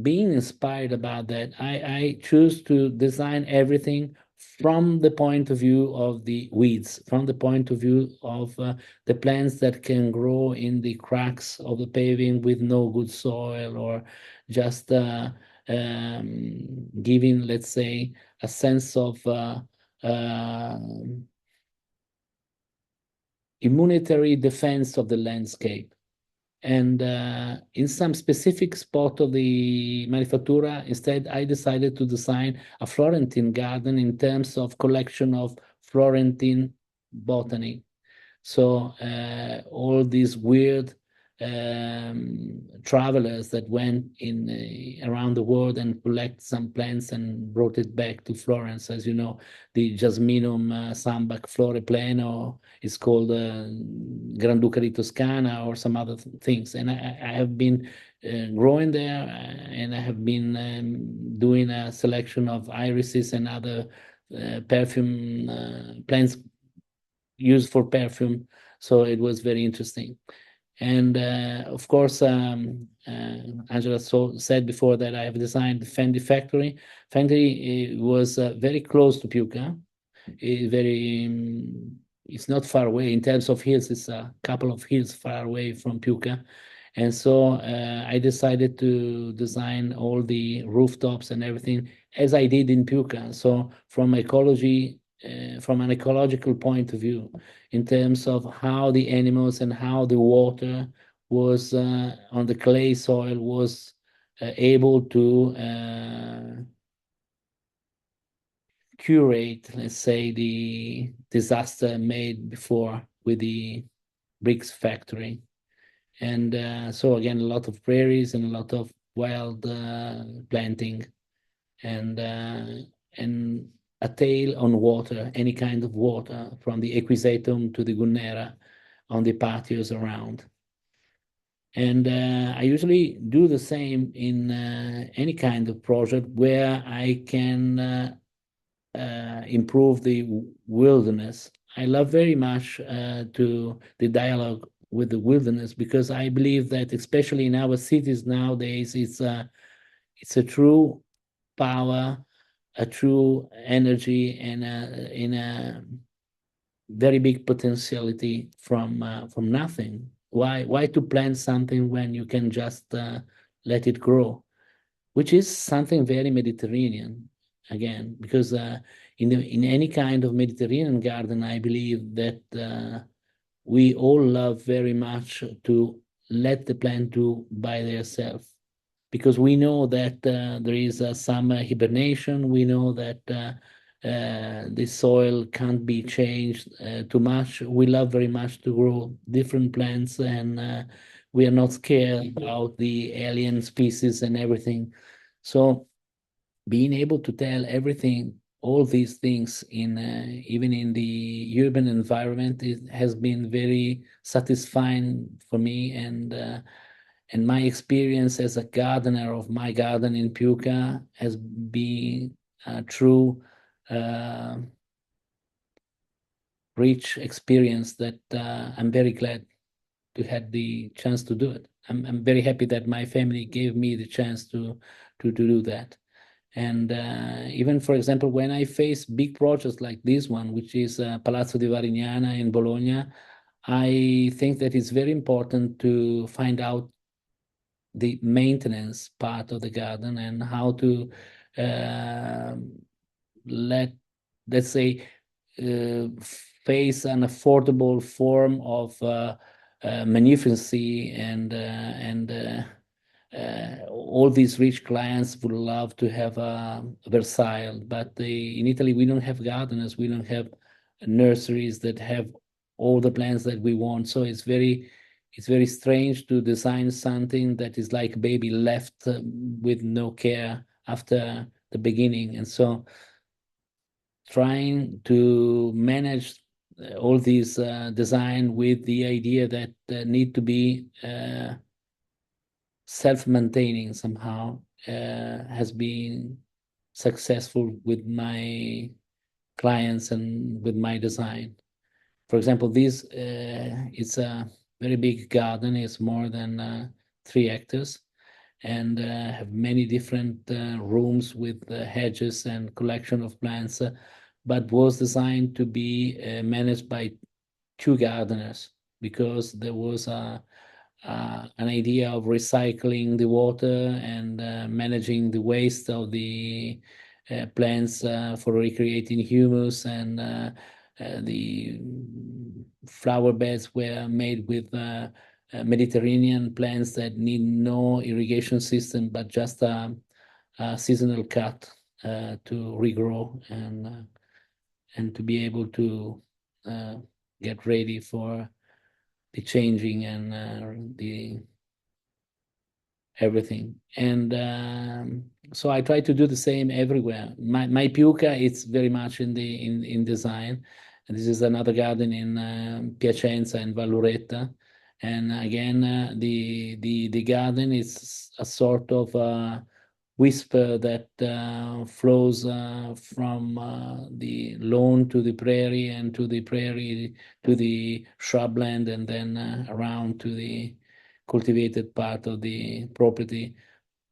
being inspired about that, I choose to design everything from the point of view of the weeds, from the point of view of the plants that can grow in the cracks of the paving with no good soil, or just giving, let's say, a sense of immunitary defense of the landscape. And in some specific spot of the Manifattura, instead, I decided to design a Florentine garden in terms of collection of Florentine botany. So all these weird travelers that went in around the world and collect some plants and brought it back to Florence. As you know, the Jasminum sambac flore pleno is called Granduca di Toscana, or some other things. And I have been growing there, and I have been doing a selection of irises and other perfume plants used for perfume. So it was very interesting. And of course, Angela said before that I have designed the Fendi factory. Fendi was very close to Piuca, very it's not far away in terms of hills. It's a couple of hills far away from Piuca. And so I decided to design all the rooftops and everything as I did in Piuca. So from from an ecological point of view, in terms of how the animals and how the water was on the clay soil was able to curate, let's say, the disaster made before with the bricks factory. And so again, a lot of prairies and a lot of wild planting and and a tail on water, any kind of water, from the Equisetum to the Gunnera on the patios around. And I usually do the same in any kind of project where I can improve the wilderness. I love very much to the dialogue with the wilderness because I believe that especially in our cities nowadays, it's a true power, a true energy, and in a very big potentiality from nothing. Why to plant something when you can just let it grow? Which is something very Mediterranean again, because in any kind of Mediterranean garden, I believe that we all love very much to let the plant do by themselves, because we know that there is some hibernation. We know that the soil can't be changed too much. We love very much to grow different plants, and we are not scared about the alien species and everything. So being able to tell everything, all these things in even in the urban environment, it has been very satisfying for me. And my experience as a gardener of my garden in Piuca has been a true rich experience that I'm very glad to have the chance to do it. I'm very happy that my family gave me the chance to do that. And even, for example, when I face big projects like this one, which is Palazzo di Varignana in Bologna, I think that it's very important to find out the maintenance part of the garden and how to uh, let, let's say, face an affordable form of magnificency, and all these rich clients would love to have a Versailles, but in Italy we don't have gardeners, we don't have nurseries that have all the plants that we want. So it's very strange to design something that is like a baby left with no care after the beginning. And so trying to manage all these design with the idea that need to be self-maintaining somehow has been successful with my clients and with my design. For example, this it's a very big garden. It's more than 3 hectares, and have many different rooms with hedges and collection of plants, but was designed to be managed by 2 gardeners, because there was an idea of recycling the water and managing the waste of the plants for recreating humus, and the flower beds were made with Mediterranean plants that need no irrigation system, but just a seasonal cut to regrow, and to be able to uh, get ready for the changing and the everything. And so I try to do the same everywhere. My Piuca, it's very much in design. And this is another garden in Piacenza and Valluretta. And again, the garden is a sort of whisper that flows from the lawn to the prairie, and to the prairie to the shrubland, and then around to the cultivated part of the property,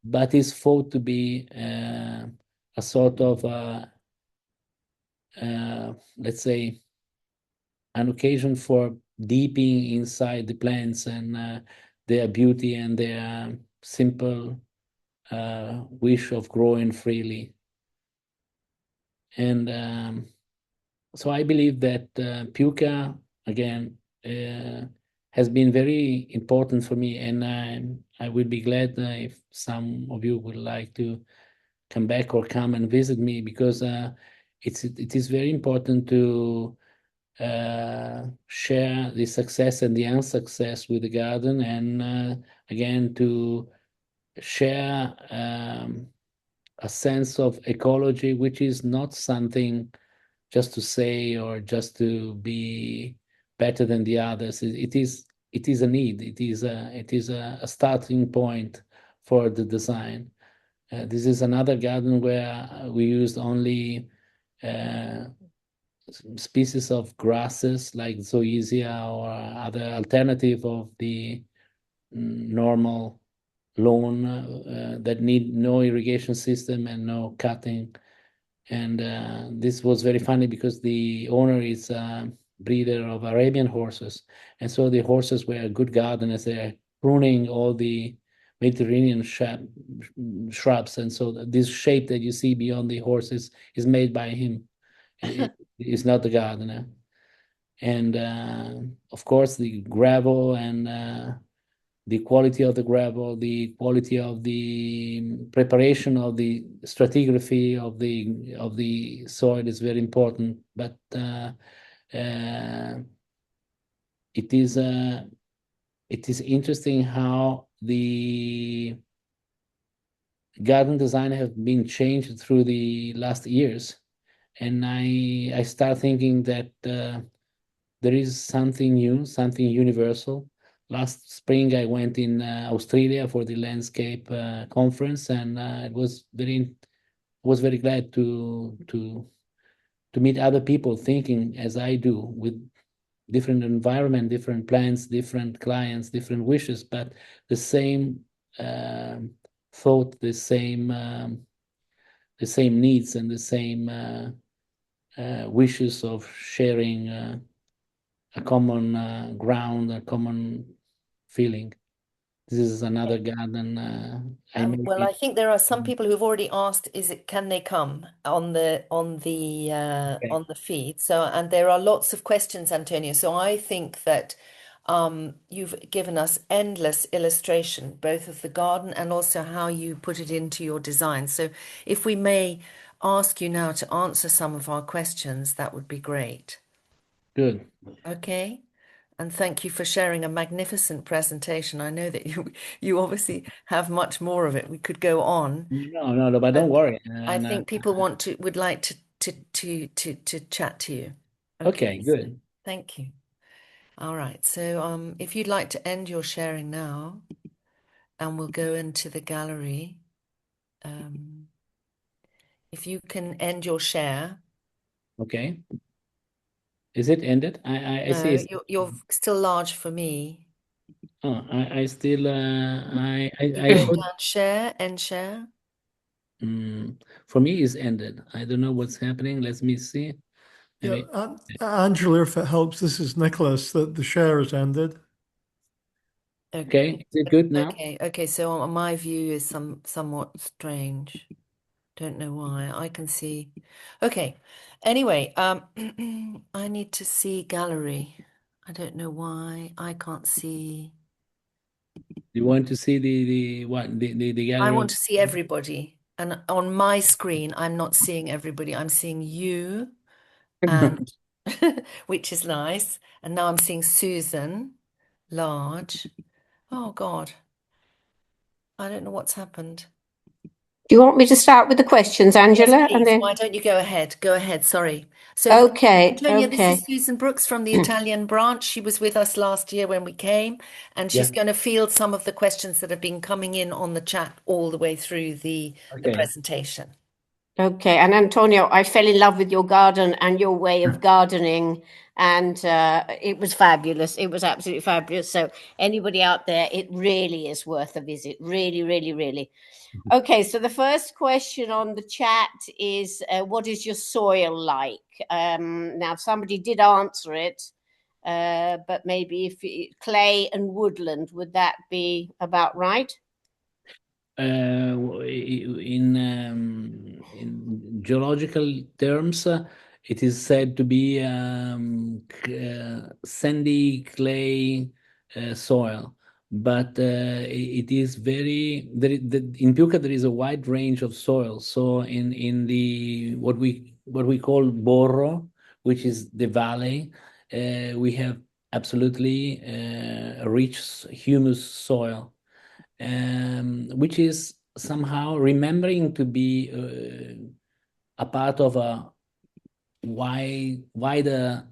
but is thought to be a sort of, let's say, an occasion for deeping inside the plants and their beauty and their simple wish of growing freely. And so I believe that Piuca, again, has been very important for me, and I would be glad if some of you would like to come back or come and visit me, because it is very important to share the success and the unsuccess with the garden, and again to share a sense of ecology, which is not something just to say or just to be better than the others. It is a need. It is a starting point for the design. This is another garden where we used only species of grasses like zoysia or other alternative of the normal lawn that need no irrigation system and no cutting. And this was very funny because the owner is a breeder of Arabian horses. And so the horses were good gardeners. They're pruning all the Mediterranean shrubs. And so this shape that you see beyond the horses is made by him. It's not the gardener. And of course, the gravel and the quality of the gravel, the quality of the preparation of the stratigraphy of the soil is very important. But it is interesting how the garden design have been changed through the last years, and I start thinking that there is something new, something universal. Last spring, I went in Australia for the landscape conference, and it was very glad to meet other people thinking as I do, with different environment, different plants, different clients, different wishes, but the same thought, the same needs, and the same wishes of sharing a common ground, a common feeling. This is another garden I made Well, it. I think there are some people who've already asked, can they come on Okay, on the feed? So, and there are lots of questions, Antonio. So I think that you've given us endless illustration, both of the garden and also how you put it into your design. So if we may ask you now to answer some of our questions, that would be great. good. Okay. And thank you for sharing a magnificent presentation. I know that you obviously have much more of it. We could go on, No, but don't but worry. I think people would like to chat to you. Okay, Okay, so good. thank you. All right. So if you'd like to end your sharing now, and we'll go into the gallery. Um, if you can end your share. Okay. Is it ended? I see No, it's, you're still large for me. oh, I still, You I go put, down share, end share. for me it's ended. I don't know what's happening. Let me see. Yeah, Maybe. Angela, if it helps, this is Nicholas, that the share has ended. Okay. Okay. Is it good now? Okay. So my view is somewhat strange. Don't know why. I can see. Okay. Anyway, I need to see gallery. I don't know why I can't see. You want to see the what the I gallery? want to see everybody. And on my screen, I'm not seeing everybody. I'm seeing you and which is nice. And now I'm seeing Susan, large. Oh God. I don't know what's happened. Do you want me to start with the questions, Yes, Angela? And please. Why then, don't you go ahead? Go ahead. Sorry. So, okay, Antonia, this is okay. Susan Brooks from the Italian branch. She was with us last year when we came, and she's Yeah. going to field some of the questions that have been coming in on the chat all the way through the Okay. presentation. Okay, and Antonio, I fell in love with your garden and your way of gardening, and it was fabulous. It was absolutely fabulous. So, anybody out there, it really is worth a visit. Really, really, really. Okay, so the first question on the chat is what is your soil like? Now, somebody did answer it, but maybe if clay and woodland, would that be about right? In geological terms, it is said to be sandy clay soil, but it is very in Piuca there is a wide range of soil. So in the what we call Borro, which is the valley, we have absolutely a rich humus soil, which is somehow remembering to be a part of a wider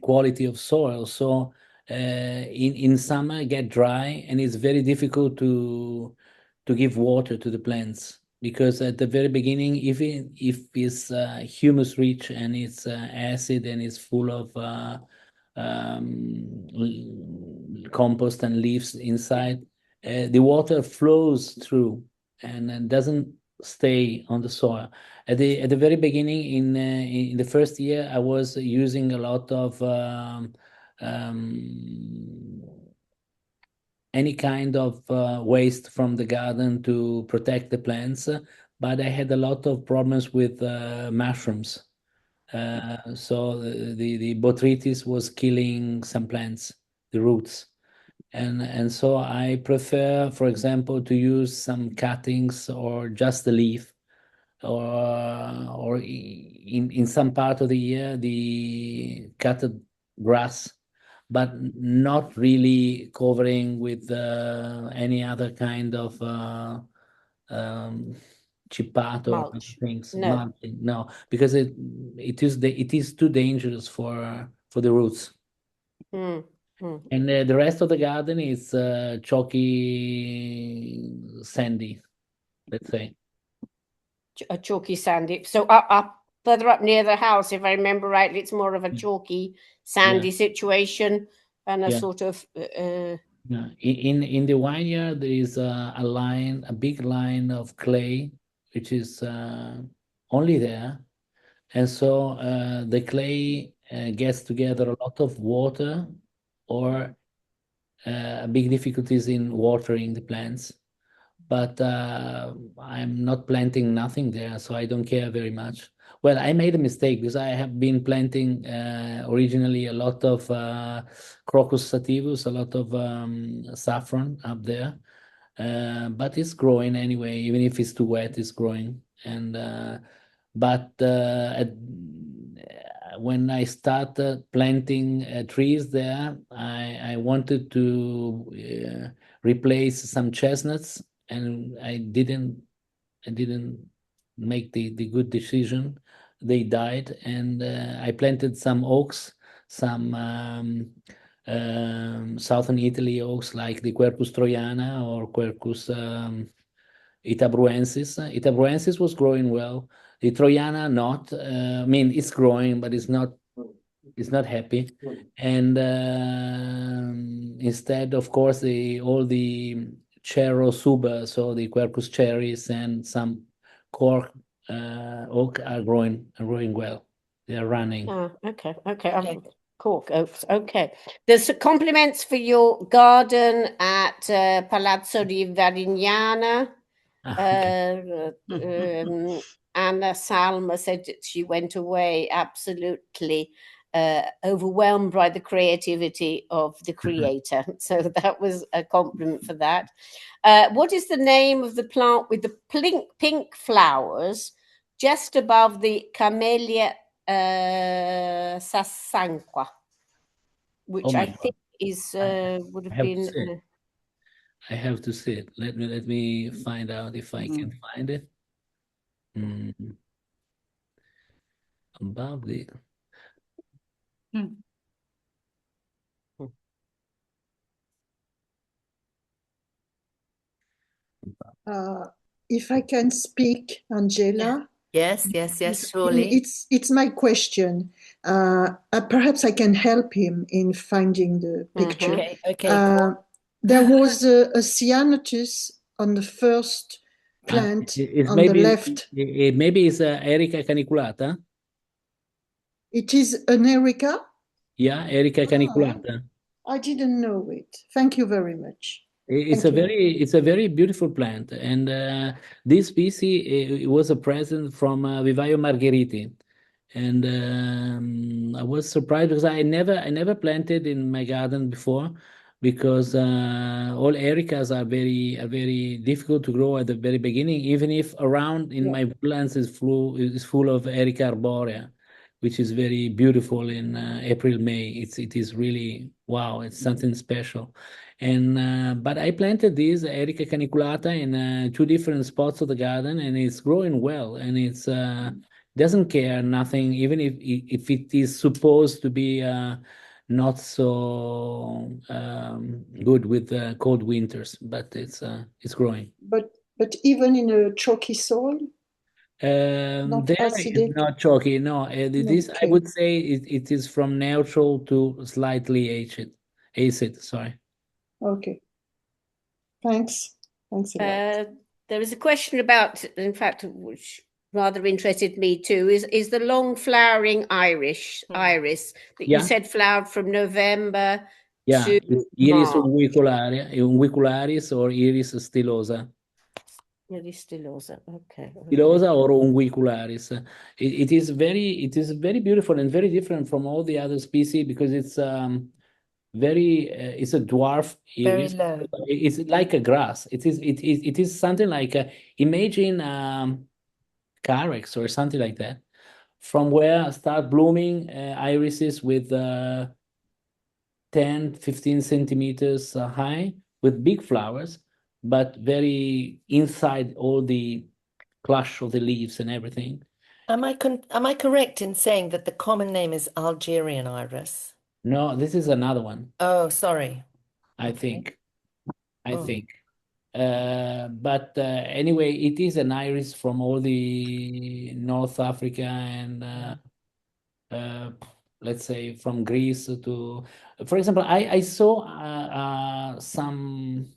quality of soil. So in summer get dry, and it's very difficult to give water to the plants, because at the very beginning, if it's humus rich and it's acid and it's full of compost and leaves inside, the water flows through and doesn't stay on the soil. At the very beginning, in the first year, I was using a lot of any kind of waste from the garden to protect the plants, but I had a lot of problems with mushrooms. So the botrytis was killing some plants, the roots. And so I prefer, for example, to use some cuttings or just the leaf, or in some part of the year the cutted grass, but not really covering with any other kind of chippato or Mulch. things, No. mulching. No, because it is too dangerous for the roots. Mm. Mm. And the rest of the garden is chalky, sandy, let's say. A chalky sandy. So up further up near the house, if I remember rightly, it's more of a chalky sandy situation and a sort of Yeah. In the vineyard there is a big line of clay, which is only there, and so the clay gets together a lot of water, or big difficulties in watering the plants. But I'm not planting nothing there, so I don't care very much. Well, I made a mistake because I have been planting originally a lot of Crocus sativus, a lot of saffron up there, but it's growing anyway. Even if it's too wet, it's growing. And when I started planting trees there, I wanted to replace some chestnuts, and I didn't make the good decision. They died, and I planted some oaks, some southern Italy oaks like the Quercus troiana or Quercus itabruensis. Itabruensis was growing well. The troiana not. I mean, it's growing, but it's not happy. And instead, of course, all the Cerro Suba, so the Quercus cherries and some cork oak are growing well. They are running. okay. Cork oaks. Okay. There's compliments for your garden at Palazzo di Varignana. Anna Salma said that she went away absolutely overwhelmed by the creativity of the creator. So that was a compliment for that. What is the name of the plant with the pink flowers just above the Camellia sasanqua, which I think is would have been. I have to see it. Let me find out if I can find it. Above the. If I can speak, Angela. Yes, surely. It's my question. Perhaps I can help him in finding the picture. Okay, cool. There was a cyanotus on the first plant on the left. Maybe it's Erica caniculata. It is an Erica? Yeah, Erica Ah, caniculata. I didn't know it. Thank you very much. It's Thank a you. very beautiful plant, and this species it was a present from Vivaio Margheriti, and I was surprised because I never planted in my garden before because all ericas are very difficult to grow at the very beginning, even if around in Yeah. my woodlands is full of Erica arborea, which is very beautiful in April, May. It is really wow, it's something special. And but I planted this Erica caniculata in two different spots of the garden, and it's growing well, and it's doesn't care nothing, even if it is supposed to be not so good with cold winters, but it's growing. But even in a chalky soil, not There is acidic. not chalky. No, this I Okay. would say it is from neutral to slightly acid. Acid, sorry. Okay. Thanks. Thanks a lot. There is a question about, in fact, which rather interested me too, is the long flowering iris that you Yeah. said flowered from November Yeah, to it's Iris March. unguicularis or Iris stylosa. Iris stilosa. Okay. Stylosa or unguicularis. It is very beautiful and very different from all the other species because it's very it's a dwarf Very iris. low. It's like a grass. It is something like imagine carex or something like that. From where start blooming irises with 10, 15 centimeters high with big flowers, but very inside all the clutch of the leaves and everything. Am I correct in saying that the common name is Algerian iris? No, this is another one, Oh, sorry. I Okay. think. I Oh. think. But anyway, it is an iris from all the North Africa and uh, let's say from Greece to, for example, I saw some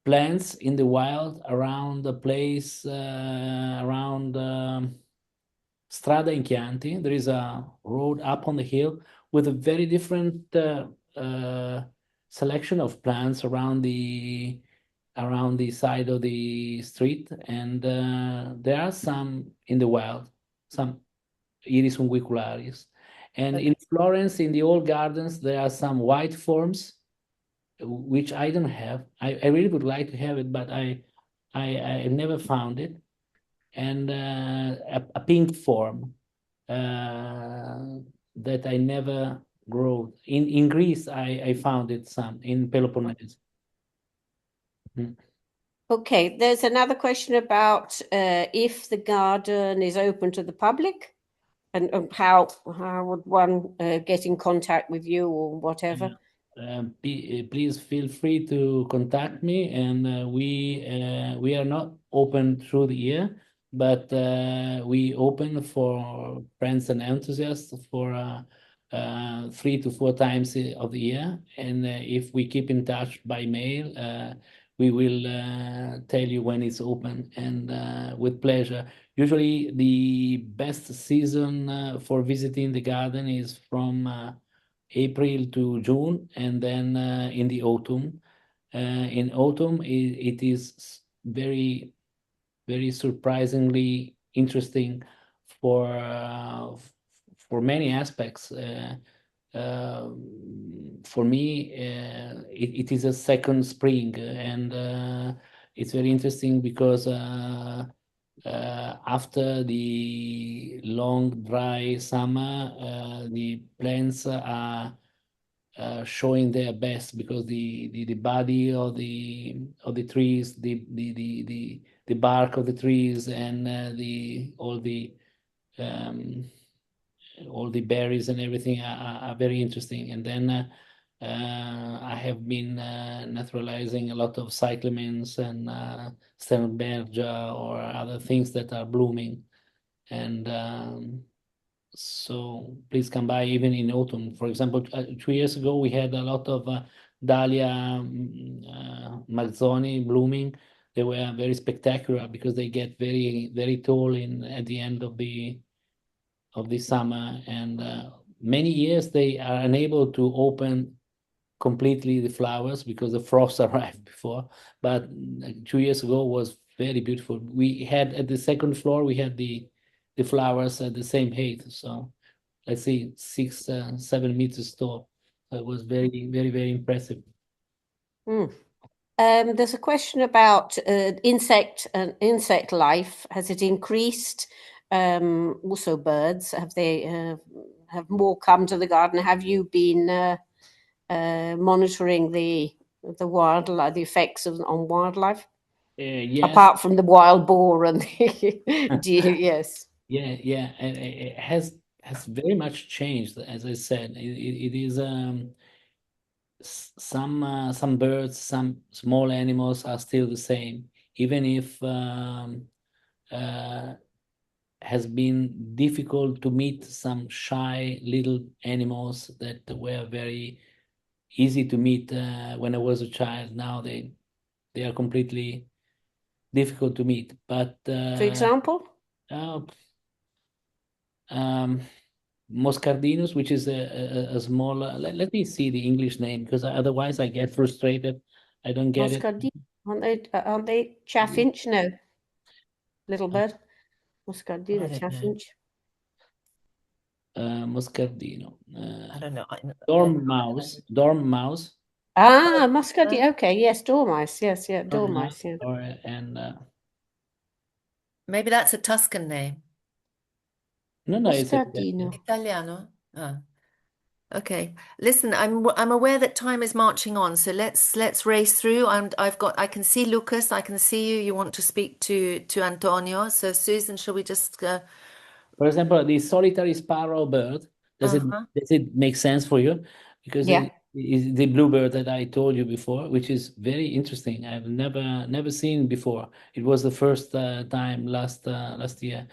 plants in the wild around the place around Strada in Chianti. There is a road up on the hill with a very different selection of plants around the side of the street, and there are some in the wild, some Iris unguicularis. And in Okay. Florence, in the old gardens, there are some white forms, which I don't have. I really would like to have it, but I never found it. And a pink form that I never grow. In Greece, I found it some in Peloponnese. Mm. Okay, there's another question about if the garden is open to the public and how would one get in contact with you or whatever. Please feel free to contact me, and we are not open through the year, but we open for friends and enthusiasts for 3 to 4 times of the year. And if we keep in touch by mail, we will tell you when it's open, and with pleasure. Usually, the best season for visiting the garden is from April to June, and then in the autumn. In autumn, it is very surprisingly interesting for many aspects. For me, it is a second spring, and it's very interesting because after the long dry summer, the plants are showing their best because the body of the trees, the bark of the trees, and um, all the berries and everything are very interesting. And then I have been naturalizing a lot of cyclamens and selvaggio or other things that are blooming. And so please come by even in autumn. For example, 2 years ago, we had a lot of Dahlia Mazzoni blooming. They were very spectacular because they get very, very tall in at the end of the summer, and many years they are unable to open completely the flowers because the frost arrived before. But 2 years ago was very beautiful. We had at the second floor, we had the flowers at the same height. So let's see, 6, 7 meters tall. So it was very, very, very impressive. Mm. There's a question about insect life. Has it increased? Also, birds. Have they have more come to the garden? Have you been monitoring the wildlife, the effects on wildlife? Yes. Apart from the wild boar and the deer, yes. Yeah, and it has very much changed. As I said, it is some birds, some small animals are still the same, even if has been difficult to meet some shy little animals that were very easy to meet when I was a child. Now they are completely difficult to meet. But For example, Moscardinus, which is a small. Let me see the English name because otherwise I get frustrated. I don't get it. Moscardino, aren't they chaffinch? No, little bird. Moscardino, I don't know. chaffinch. Moscardino. I don't know. Dormouse. Dormouse. Ah, Moscardino. Okay, yes, dormice. Yes, yeah, Dormouse. dormice. Yeah. And Maybe that's a Tuscan name. no, it's Moscardino. Italiano. Ah. Okay. Listen, I'm aware that time is marching on, so let's race through. I can see Lucas, I can see you. You want to speak to Antonio. So Susan, shall we just For example, the solitary sparrow bird. Does uh-huh. it make sense for you? Because Yeah. it is the bluebird that I told you before, which is very interesting. I've never seen before. It was the first time last year.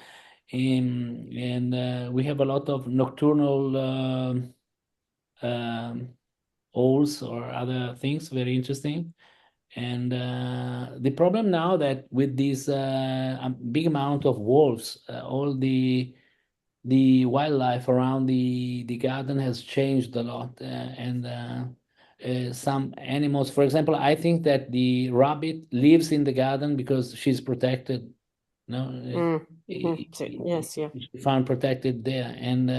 And we have a lot of nocturnal owls or other things, very interesting. And the problem now that with this big amount of wolves, all the wildlife around the garden has changed a lot, and some animals, for example, I think that the rabbit lives in the garden because she's protected. No, Yes, yeah. she found protected there, and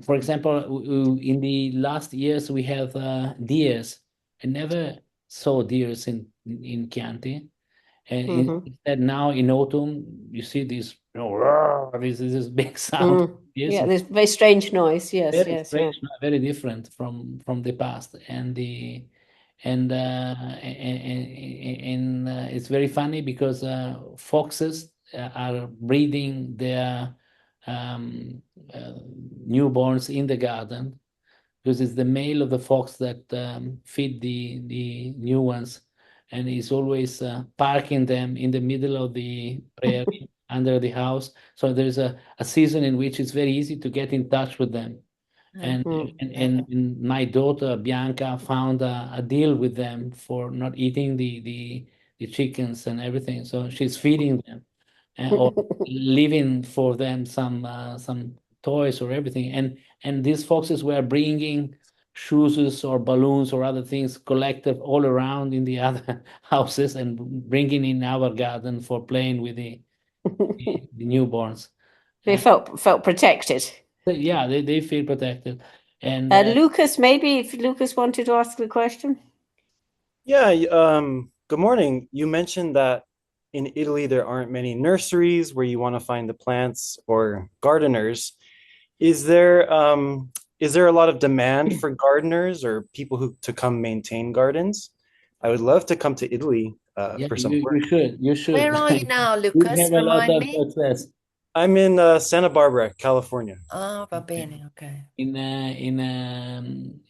for example, in the last years we have deers. I never saw deers in Chianti. And instead, now in autumn, you see this, this big sound. Yes, Yeah, there's very strange noise. Yes, very yes, yeah. strange, very different from the past. And it's very funny because foxes are breeding their um, uh, newborns in the garden because it's the male of the fox that feed the new ones, and he's always parking them in the middle of the prairie under the house. So there's a season in which it's very easy to get in touch with them. And my daughter Bianca found a deal with them for not eating the chickens and everything. So she's feeding them or leaving for them some toys or everything. And these foxes were bringing shoes or balloons or other things collected all around in the other houses and bringing in our garden for playing with the newborns. They felt protected. Yeah, they feel protected. And Lucas, maybe if Lucas wanted to ask the question. Yeah, good morning. You mentioned that in Italy there aren't many nurseries where you want to find the plants or gardeners. Is there a lot of demand for gardeners or people who to come maintain gardens? I would love to come to Italy yeah, for some work. you should. Where are you now, We Lucas? have a lot Remind of me. success. I'm in Santa Barbara, California. Ah, va bene, okay. In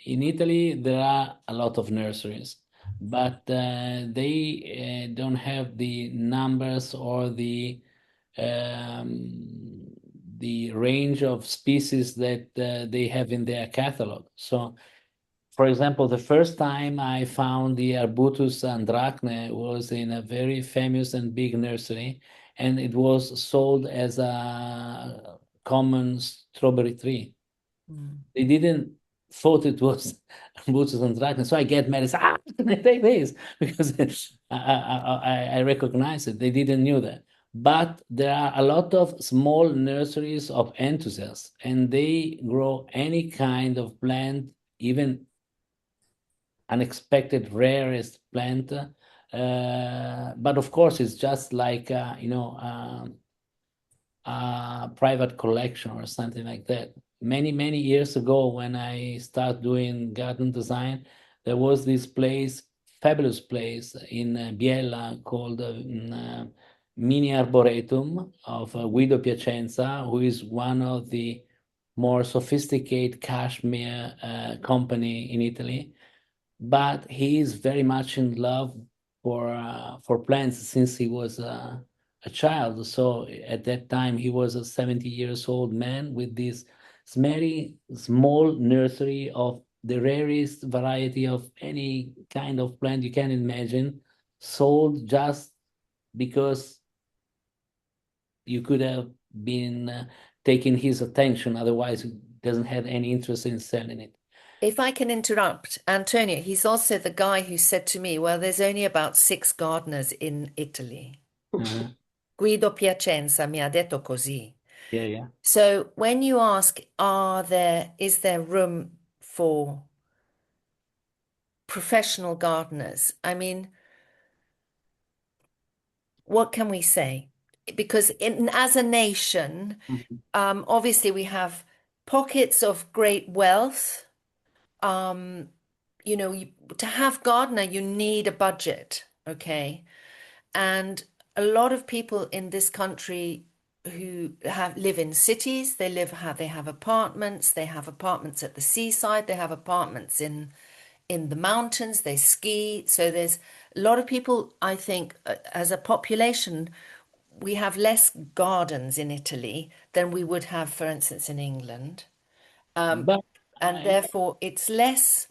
Italy, there are a lot of nurseries, but they don't have the numbers or the range of species that they have in their catalog. So, for example, the first time I found the Arbutus andrachne was in a very famous and big nursery, and it was sold as a common strawberry tree. Mm. They didn't thought it was Butchers and Dragons. So I get mad and say, how can I take this? Because I recognize it. They didn't knew that. But there are a lot of small nurseries of enthusiasts, and they grow any kind of plant, even unexpected, rarest plant. But of course, it's just like, a private collection or something like that. Many years ago, when I started doing garden design, there was this place, fabulous place in Biella called Mini Arboretum of Guido Piacenza, who is one of the more sophisticated cashmere company in Italy. But he is very much in love for plants since he was a child. So at that time, he was a 70 years old man with this very small nursery of the rarest variety of any kind of plant you can imagine, sold just because you could have been taking his attention. Otherwise, he doesn't have any interest in selling it. If I can interrupt, Antonio, he's also the guy who said to me, well, there's only about 6 gardeners in Italy. Guido Piacenza mi ha detto così. Yeah. So when you ask, is there room for professional gardeners? I mean, what can we say? Because as a nation, obviously we have pockets of great wealth. To have gardener, you need a budget, okay? And a lot of people in this country who live in cities, they have apartments, at the seaside, they have apartments in the mountains, they ski. So there's a lot of people, I think, as a population, we have less gardens in Italy than we would have, for instance, in England. But And therefore it's less,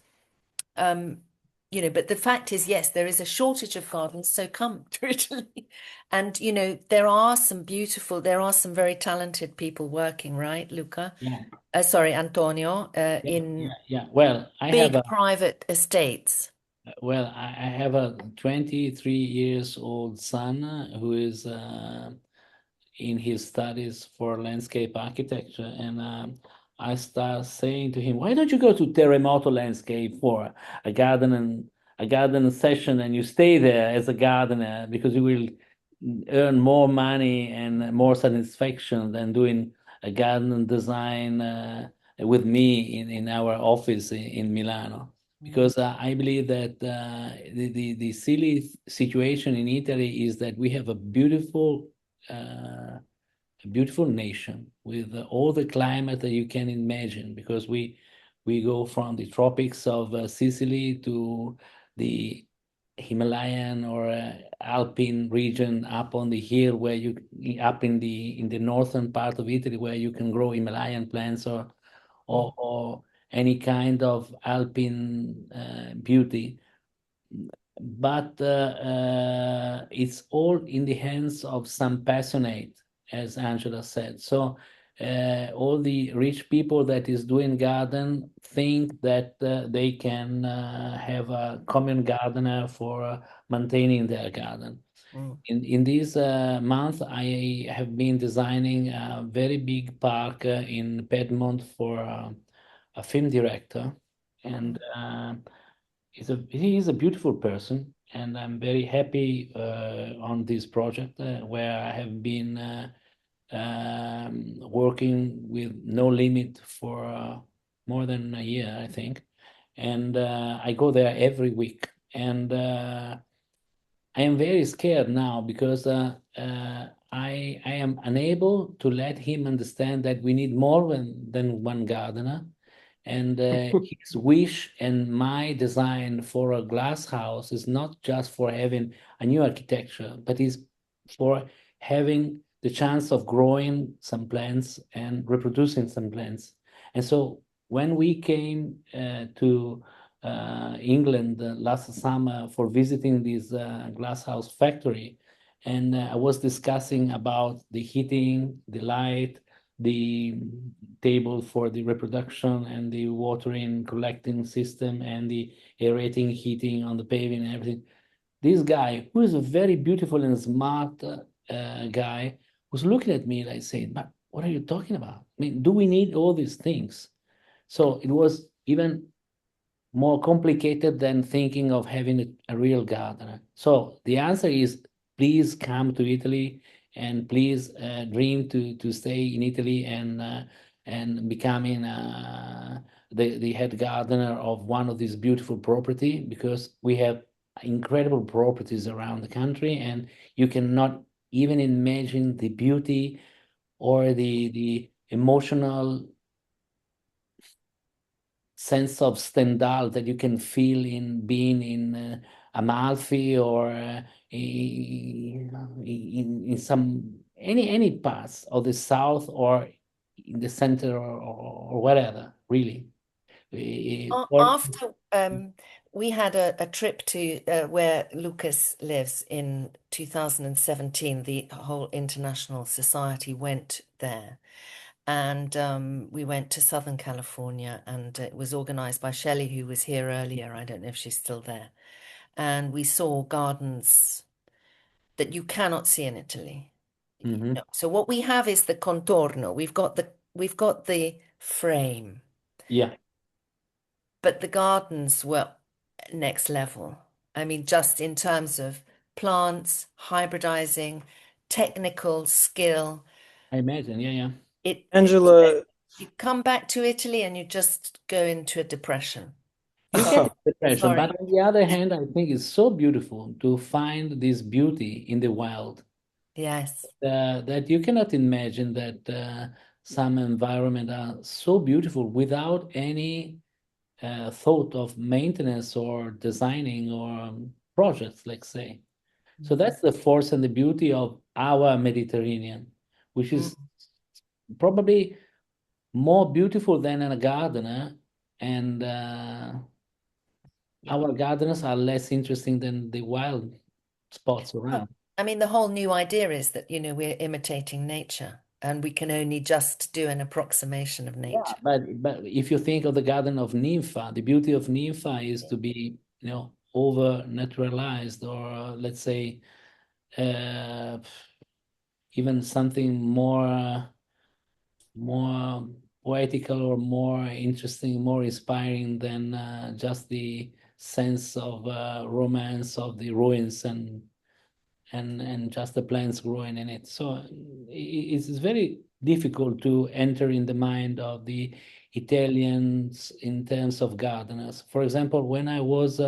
but the fact is, yes, there is a shortage of gardens, so come to Italy. And, there are some very talented people working, right, Luca? yeah. Sorry, Antonio, in Yeah. Well, big private estates. Well, I have a 23 years old son who is in his studies for landscape architecture, and I start saying to him, "Why don't you go to Terremoto Landscape for a garden session, and you stay there as a gardener because you will earn more money and more satisfaction than doing a garden design with me in our office in Milano." Because I believe that the silly situation in Italy is that we have a beautiful nation with all the climate that you can imagine, because we go from the tropics of Sicily to the Himalayan or Alpine region up on the hill where you up in the northern part of Italy where you can grow Himalayan plants or any kind of alpine beauty. But it's all in the hands of some passionate, as Angela said. So all the rich people that is doing garden think that they can have a common gardener for maintaining their garden. In this month, I have been designing a very big park in Piedmont for a film director, and he is a beautiful person, and I'm very happy on this project where I have been working with no limit for more than a year, I think, and I go there every week, and I am very scared now because I am unable to let him understand that we need more than one gardener. And his wish and my design for a glass house is not just for having a new architecture, but is for having the chance of growing some plants and reproducing some plants. And so when we came to England last summer for visiting this glasshouse factory, and I was discussing about the heating, the light, the table for the reproduction and the watering collecting system and the aerating heating on the paving and everything. This guy, who is a very beautiful and smart guy, was looking at me like saying, but what are you talking about? I mean, do we need all these things? So it was even more complicated than thinking of having a real gardener. So the answer is, please come to Italy and please dream to stay in Italy and becoming the head gardener of one of these beautiful property, because we have incredible properties around the country, and you cannot even imagine the beauty or the emotional sense of Stendhal that you can feel in being in Amalfi or in some any parts of the south or in the center or whatever, really. After we had a trip to where Lucas lives in 2017, the whole international society went there. And we went to Southern California, and it was organized by Shelley, who was here earlier. I don't know if she's still there. And we saw gardens that you cannot see in Italy. Mhm. No. So what we have is the contorno. We've got the frame, Yeah, but the gardens were next level. I mean, just in terms of plants, hybridizing, technical skill. I imagine. Yeah. Angela, You come back to Italy and you just go into a depression. You Sorry, get depression, sorry. but on the other hand, I think it's so beautiful to find this beauty in the wild. Yes. That you cannot imagine that some environment are so beautiful without any thought of maintenance or designing or projects, let's say. So that's the force and the beauty of our Mediterranean, which is probably more beautiful than a gardener, and our gardeners are less interesting than the wild spots around. I mean, the whole new idea is that, we're imitating nature and we can only just do an approximation of nature. But if you think of the garden of Nympha, the beauty of Nympha is to be, over naturalized, or let's say uh, even something more poetical or more interesting, more inspiring than just the sense of romance of the ruins and just the plants growing in it. So it's very difficult to enter in the mind of the Italians in terms of gardeners. For example, when I was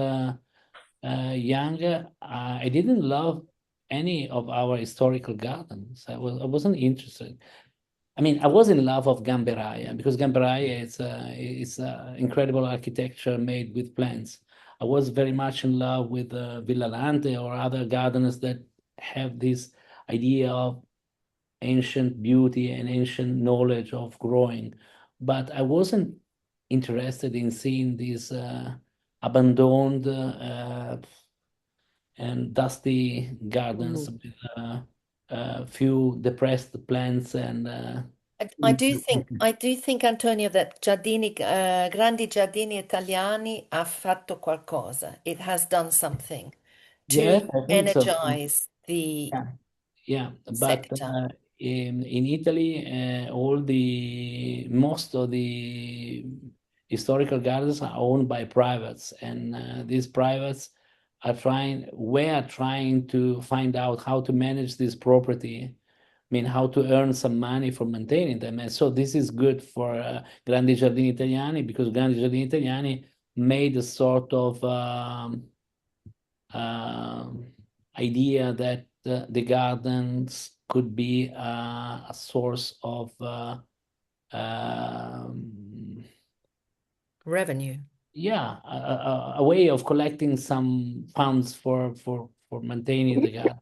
younger, I didn't love any of our historical gardens. I wasn't interested. I mean, I was in love of Gamberaia because Gamberaia is incredible architecture made with plants. I was very much in love with Villalante or other gardeners that have this idea of ancient beauty and ancient knowledge of growing. But I wasn't interested in seeing these abandoned and dusty gardens with a few depressed plants and I do think, Antonio, that grandi giardini italiani ha fatto qualcosa. It has done something yes, to I think so. energize the Yeah, but sector. in Italy, most of the historical gardens are owned by privates, and these privates were trying to find out how to manage this property. I mean, how to earn some money for maintaining them. And so this is good for Grandi Giardini Italiani, because Grandi Giardini Italiani made a sort of um, idea that the gardens could be a source of Revenue. yeah, a way of collecting some funds for maintaining the garden.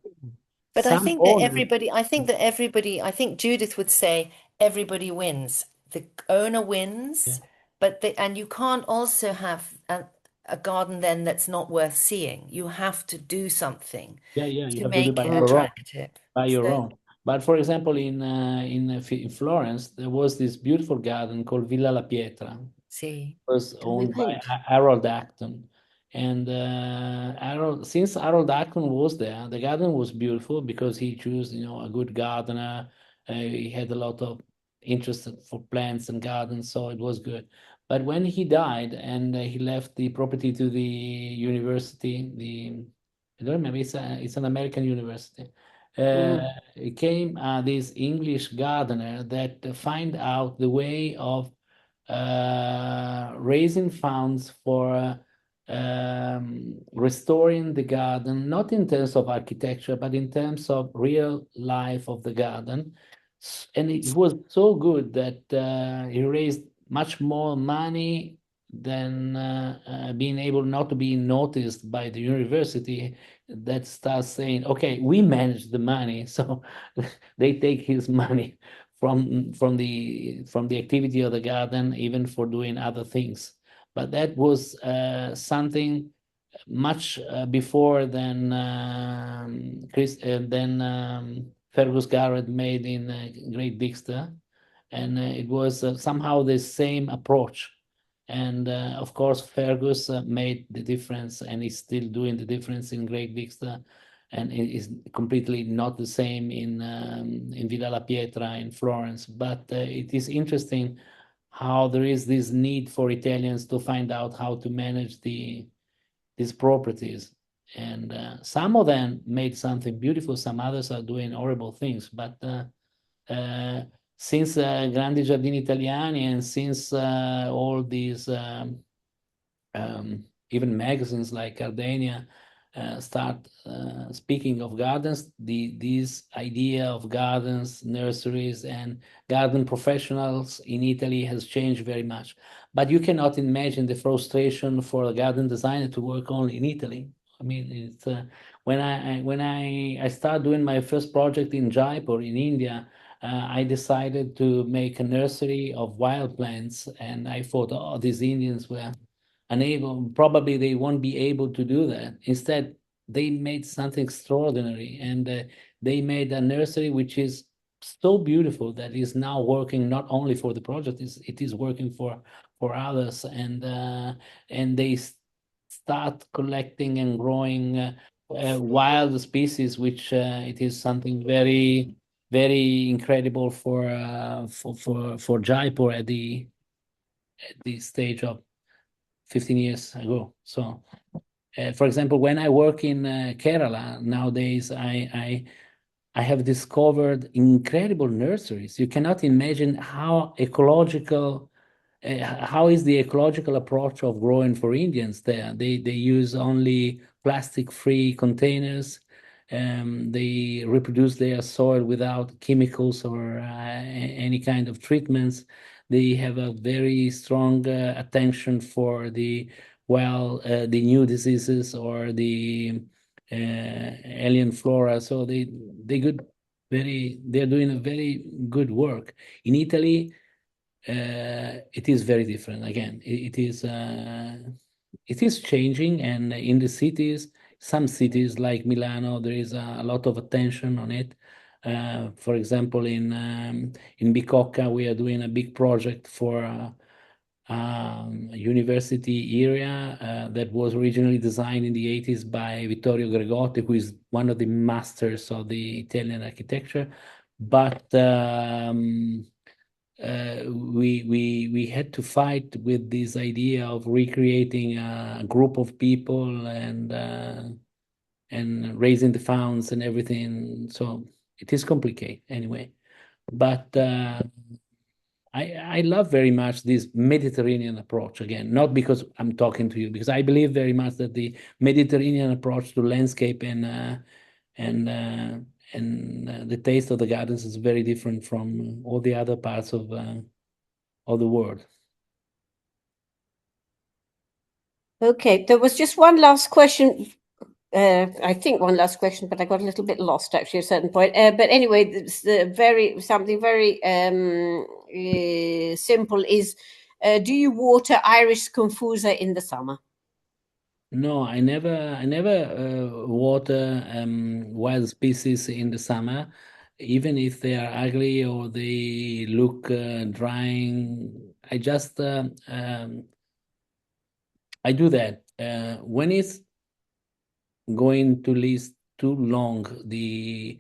But I Some think that owners, I think Judith would say everybody wins. The owner wins, and you can't also have a garden then that's not worth seeing. You have to do something yeah, you to have to do make by it your own, attractive. by your So own. But for example, in Florence, there was this beautiful garden called Villa La Pietra. See, Was We owned by went. Harold Acton. And since Harold Acton was there, the garden was beautiful because he chose, a good gardener. He had a lot of interest for plants and gardens, so it was good. But when he died and he left the property to the university, I don't remember, it's an American university. It came this English gardener that find out the way of raising funds for restoring the garden, not in terms of architecture, but in terms of real life of the garden. And it was so good that he raised much more money than being able not to be noticed by the university that starts saying, okay, we manage the money. So they take his money from the activity of the garden, even for doing other things. But that was something much before than Fergus Garrett made in Great Dixter, and it was somehow the same approach. And of course, Fergus made the difference, and is still doing the difference in Great Dixter, and it is completely not the same in Villa La Pietra in Florence. But it is interesting how there is this need for Italians to find out how to manage these properties. And some of them made something beautiful, some others are doing horrible things. But since Grandi Giardini Italiani and since all these even magazines like Gardenia start speaking of gardens, this idea of gardens, nurseries, and garden professionals in Italy has changed very much. But you cannot imagine the frustration for a garden designer to work only in Italy. I mean, it's when I started doing my first project in Jaipur in India, I decided to make a nursery of wild plants, and I thought, oh, these Indians were unable, probably they won't be able to do that. Instead, they made something extraordinary, and they made a nursery which is so beautiful that is now working not only for the project, it is working for others, and they start collecting and growing wild species, which it is something very, very incredible for Jaipur at the stage of 15 years ago. So, for example, when I work in Kerala nowadays, I have discovered incredible nurseries. You cannot imagine how ecological, how is the ecological approach of growing for Indians there. They use only plastic-free containers. They reproduce their soil without chemicals or any kind of treatments. They have a very strong attention for the new diseases or the alien flora. So they're doing a very good work. In Italy, it is very different. Again, it is changing, and in the cities, some cities like Milano, there is a lot of attention on it. For example, in Bicocca, we are doing a big project for a university area that was originally designed in the 80s by Vittorio Gregotti, who is one of the masters of the Italian architecture. But we had to fight with this idea of recreating a group of people and raising the funds and everything. So it is complicated anyway. But I love very much this Mediterranean approach, again, not because I'm talking to you, because I believe very much that the Mediterranean approach to landscape and the taste of the gardens is very different from all the other parts of the world. Okay, there was just one last question. I think one last question, but I got a little bit lost actually at a certain point. But anyway, it's something very simple is, do you water Iris confusa in the summer? No, I never water wild species in the summer. even if they are ugly or they look drying. I just I do that. When it's going to last too long, the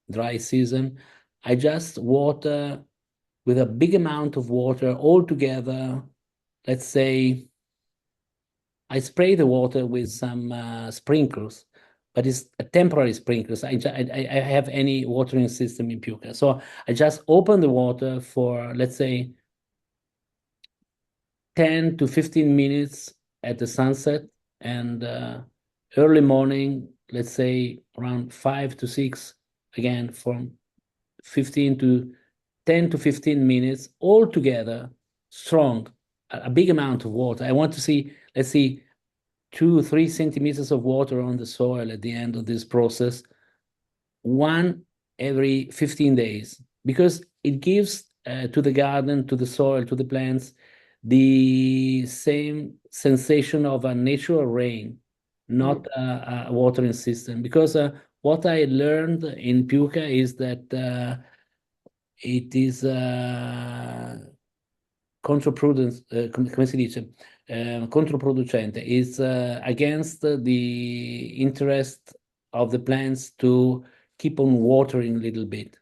dry season, I just water with a big amount of water all together. Let's say I spray the water with some sprinklers, but it's a temporary sprinklers. I have any watering system in Piuca, so I just open the water for, let's say, 10 to 15 minutes at the sunset, and early morning, let's say around 5 to 6, again from 15 to 10 to 15 minutes, all together, strong, a big amount of water. I want to see, let's see, 2 or 3 centimeters of water on the soil at the end of this process, one every 15 days, because it gives to the garden, to the soil, to the plants, the same sensation of a natural rain, not a watering system. Because what I learned in Piuca is that it is come si dice? Controproducente, is against the interest of the plants to keep on watering a little bit.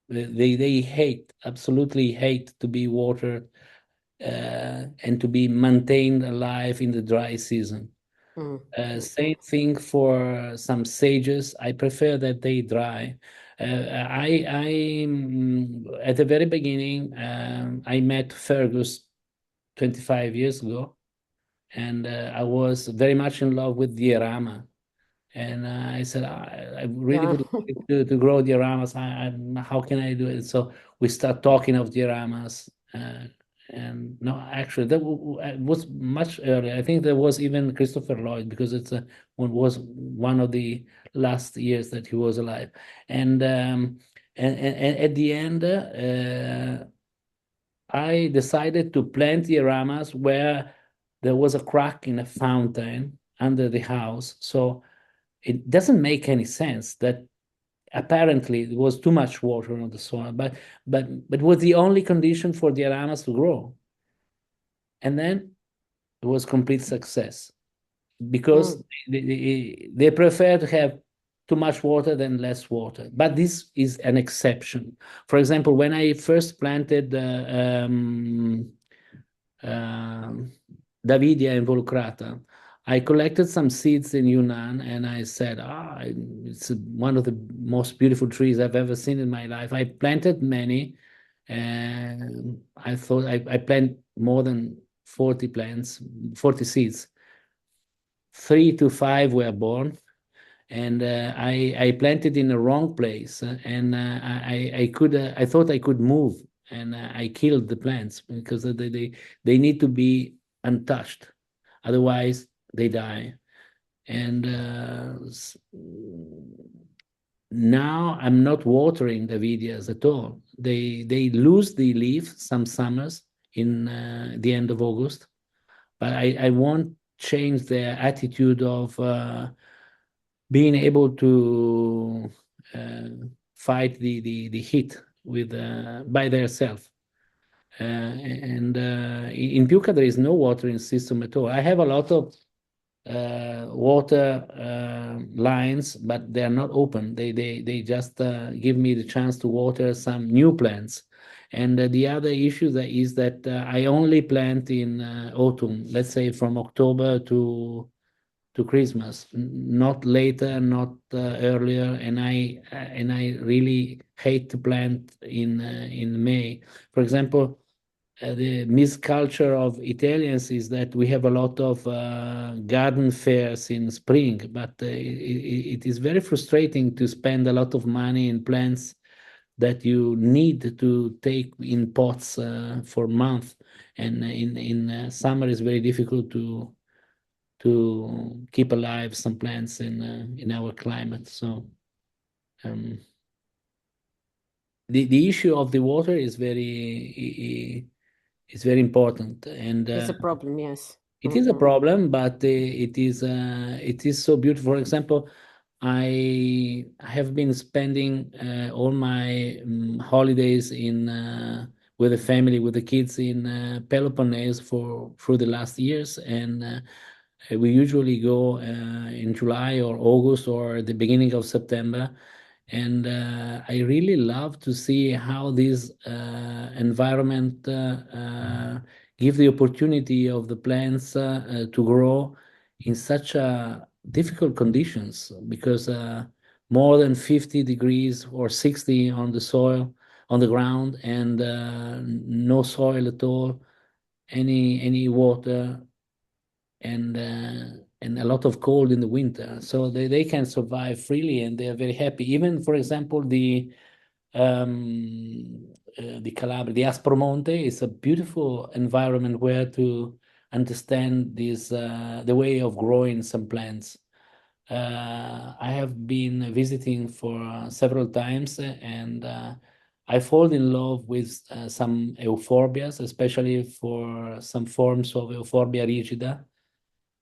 They hate, absolutely hate to be watered and to be maintained alive in the dry season. Same thing for some sages. I prefer that they dry. At the very beginning, I met Fergus 25 years ago, and I was very much in love with diorama. And I said, I really would like to grow dioramas. How can I do it? So we start talking of dioramas. And no, actually, that was much earlier. I think there was even Christopher Lloyd, because it's was one of the last years that he was alive. And at the end, I decided to plant dioramas where there was a crack in a fountain under the house. So it doesn't make any sense that apparently there was too much water on the soil, but it was the only condition for the dioramas to grow. And then it was complete success, because they prefer to have too much water than less water. But this is an exception. For example, when I first planted Davidia involucrata, I collected some seeds in Yunnan, and I said, it's one of the most beautiful trees I've ever seen in my life. I planted many, and I thought I planted more than 40 plants, 40 seeds. 3 to 5 were born, and I planted in the wrong place, and I thought I could move, and I killed the plants because they need to be untouched, otherwise they die. And now I'm not watering the Vidias at all. They lose the leaf some summers in the end of August, but I won't change their attitude of being able to fight the heat with by themselves. And in Piuca there is no watering system at all. I have a lot of water lines, but they are not open. They just give me the chance to water some new plants. And the other issue is that I only plant in autumn, let's say from October to Christmas, not later, not earlier. And I really hate to plant in May. For example, the misculture of Italians is that we have a lot of garden fairs in spring, but it is very frustrating to spend a lot of money in plants that you need to take in pots for months, and in summer it's very difficult to keep alive some plants in our climate. So the issue of the water is very important, and It's a problem, yes. it is a problem, but it is so beautiful. For example, I have been spending all my holidays in with the family, with the kids in Peloponnese through the last years, and we usually go in July or August or the beginning of September. And I really love to see how this environment give the opportunity of the plants to grow in such difficult conditions, because more than 50 degrees or 60 on the soil, on the ground, and no soil at all, any water, and a lot of cold in the winter. So they can survive freely, and they are very happy. Even, for example, the Calabria, the Aspromonte is a beautiful environment where to understand this the way of growing some plants. I have been visiting for several times, and I fall in love with some euphorbias, especially for some forms of Euphorbia rigida.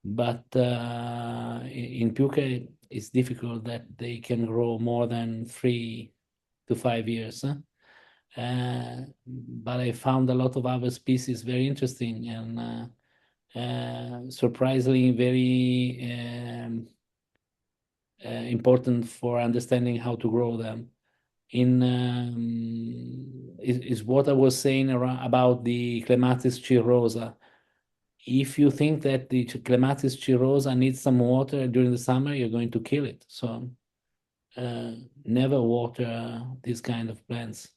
But in Piuca, it's difficult that they can grow more than 3 to 5 years. But I found a lot of other species very interesting and surprisingly very important for understanding how to grow them. Is what I was saying about the Clematis chirosa. If you think that the Clematis chirosa needs some water during the summer, you're going to kill it. So never water these kind of plants.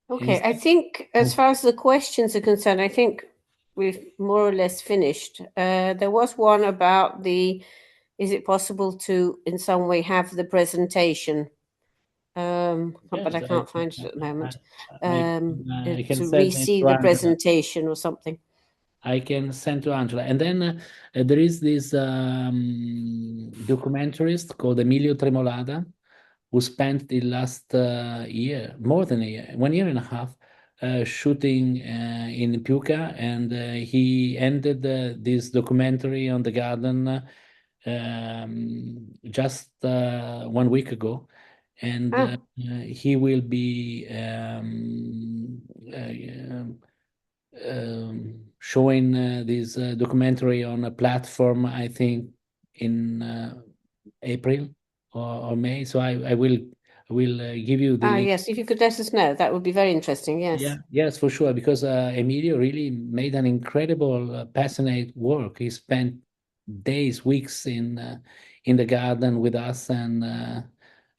Okay, I think as far as the questions are concerned, I think we've more or less finished. There was one about is it possible to in some way have the presentation? But I can't find it at the moment. I can To send it re-see to the Angela. presentation or something. I can send to Angela. And then there is this documentarist called Emilio Tremolada, who spent the last year, more than a year, 1 year and a half, shooting in Piuca, and he ended this documentary on the garden just 1 week ago. And he will be showing this documentary on a platform, I think, in April or May. So I will give you the link. Yes, if you could let us know, that would be very interesting. Yes. Yeah, yes, for sure, because Emilio really made an incredible, passionate work. He spent days, weeks in the garden with us, and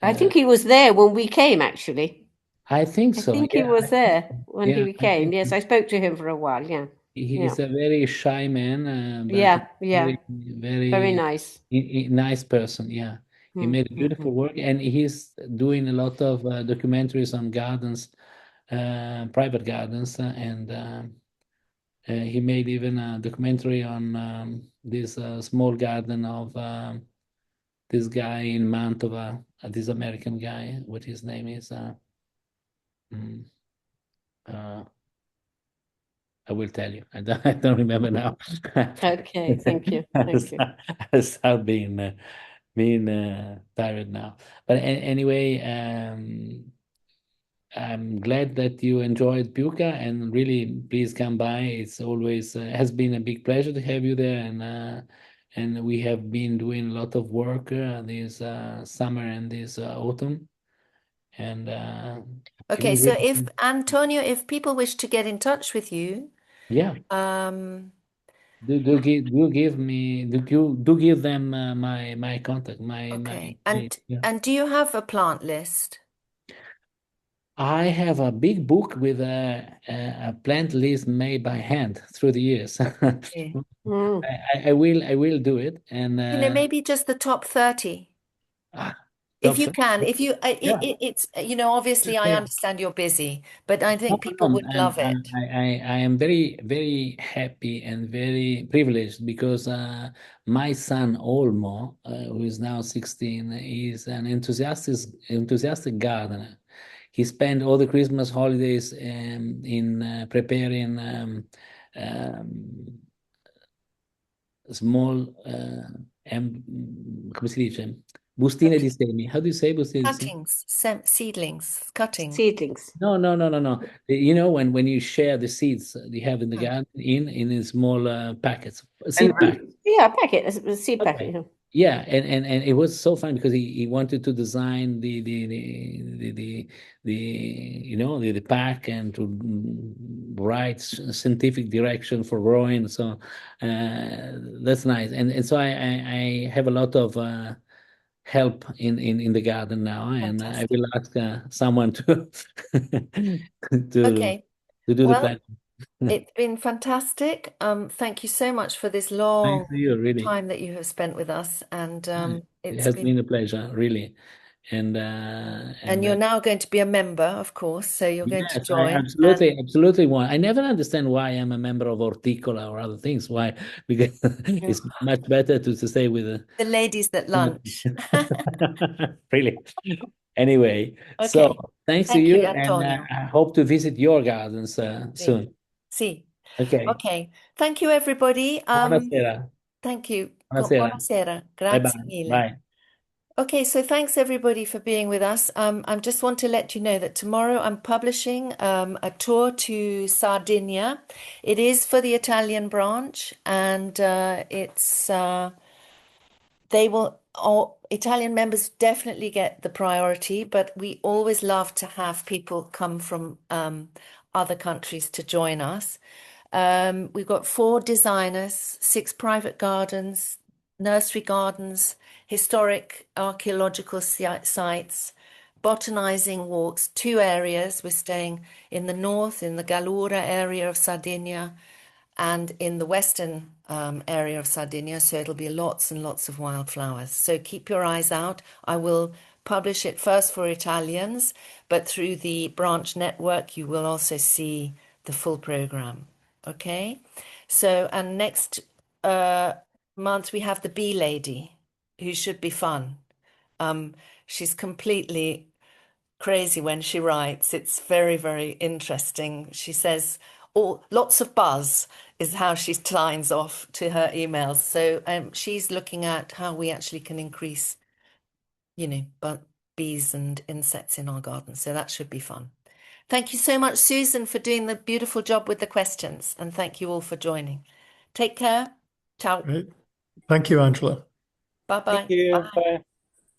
I think he was there when we came, actually. I think so. I think Yeah, he was there when yeah, he I came. think Yes, so. I spoke to him for a while. Yeah. He is a very shy man, but Yeah, very, very very nice. nice person. Yeah, he made beautiful work, and he's doing a lot of documentaries on gardens, private gardens, and he made even a documentary on this small garden of this guy in Mantova, this American guy. What his name is? Mm, uh, I will tell you. I don't remember now. Okay, thank you. Thank you. I start being tired now. But anyway, I'm glad that you enjoyed Piuca, and really, please come by. It's always has been a big pleasure to have you there, and we have been doing a lot of work this summer and this autumn, and Okay, so if Antonio, if people wish to get in touch with you, yeah. Do give them my contact okay. yeah. And do you have a plant list? I have a big book with a plant list made by hand through the years. Okay. I will do it, and Maybe just the top 30. If you can, if you, yeah. it's, obviously I Yeah. understand you're busy, but I think people No, would love it. I am very, very happy and very privileged because my son Olmo, who is now 16, is an enthusiastic gardener. He spent all the Christmas holidays in preparing small come si dice? Bustine di semi. How do you say bustine di semi? Cuttings, seedlings, cutting. Seedlings. No. You know, when you share the seeds you have in the garden in small packets, seed packets. Yeah, packet, a seed Okay. packet. Yeah. Yeah, and it was so fun because he wanted to design the the pack and to write scientific direction for growing. So that's nice. And so I have a lot of help in the garden now, and I Fantastic. will ask someone to Okay. to do the Well, planting. it's been fantastic. Thank you so much for this Thanks long to you, really. time that you have spent with us, and It it's has been. been a pleasure, really. And you're now going to be a member, of course, so you're going to yes, I join. absolutely want. I never understand why I'm a member of Horticola or other things. Why? Because it's much better to stay with the ladies at lunch. Really. Anyway, Okay. so thanks to Thank you, you, and Antonio. I hope to visit your gardens soon. See. Okay. Okay. Thank you, everybody. Buonasera. Thank you. Buonasera. Buonasera. Bye Grazie bye. mille. Bye. Okay, so thanks everybody for being with us. I just want to let you know that tomorrow I'm publishing a tour to Sardinia. It is for the Italian branch, and it's all Italian members definitely get the priority, but we always love to have people come from other countries to join us. We've got 4 designers, 6 private gardens, nursery gardens, historic archaeological sites, botanizing walks, 2 areas. We're staying in the north, in the Gallura area of Sardinia, and in the western area of Sardinia, so it'll be lots and lots of wildflowers. So keep your eyes out. I will publish it first for Italians, but through the branch network, you will also see the full program. Okay? So, and next month we have the bee lady, who should be fun. She's completely crazy when she writes. It's very, very interesting. She says, lots of buzz is how she signs off to her emails. So she's looking at how we actually can increase, bees and insects in our garden. So that should be fun. Thank you so much, Susan, for doing the beautiful job with the questions. And thank you all for joining. Take care. Ciao. Great. Thank you, Angela. Bye-bye. Thank you. Bye.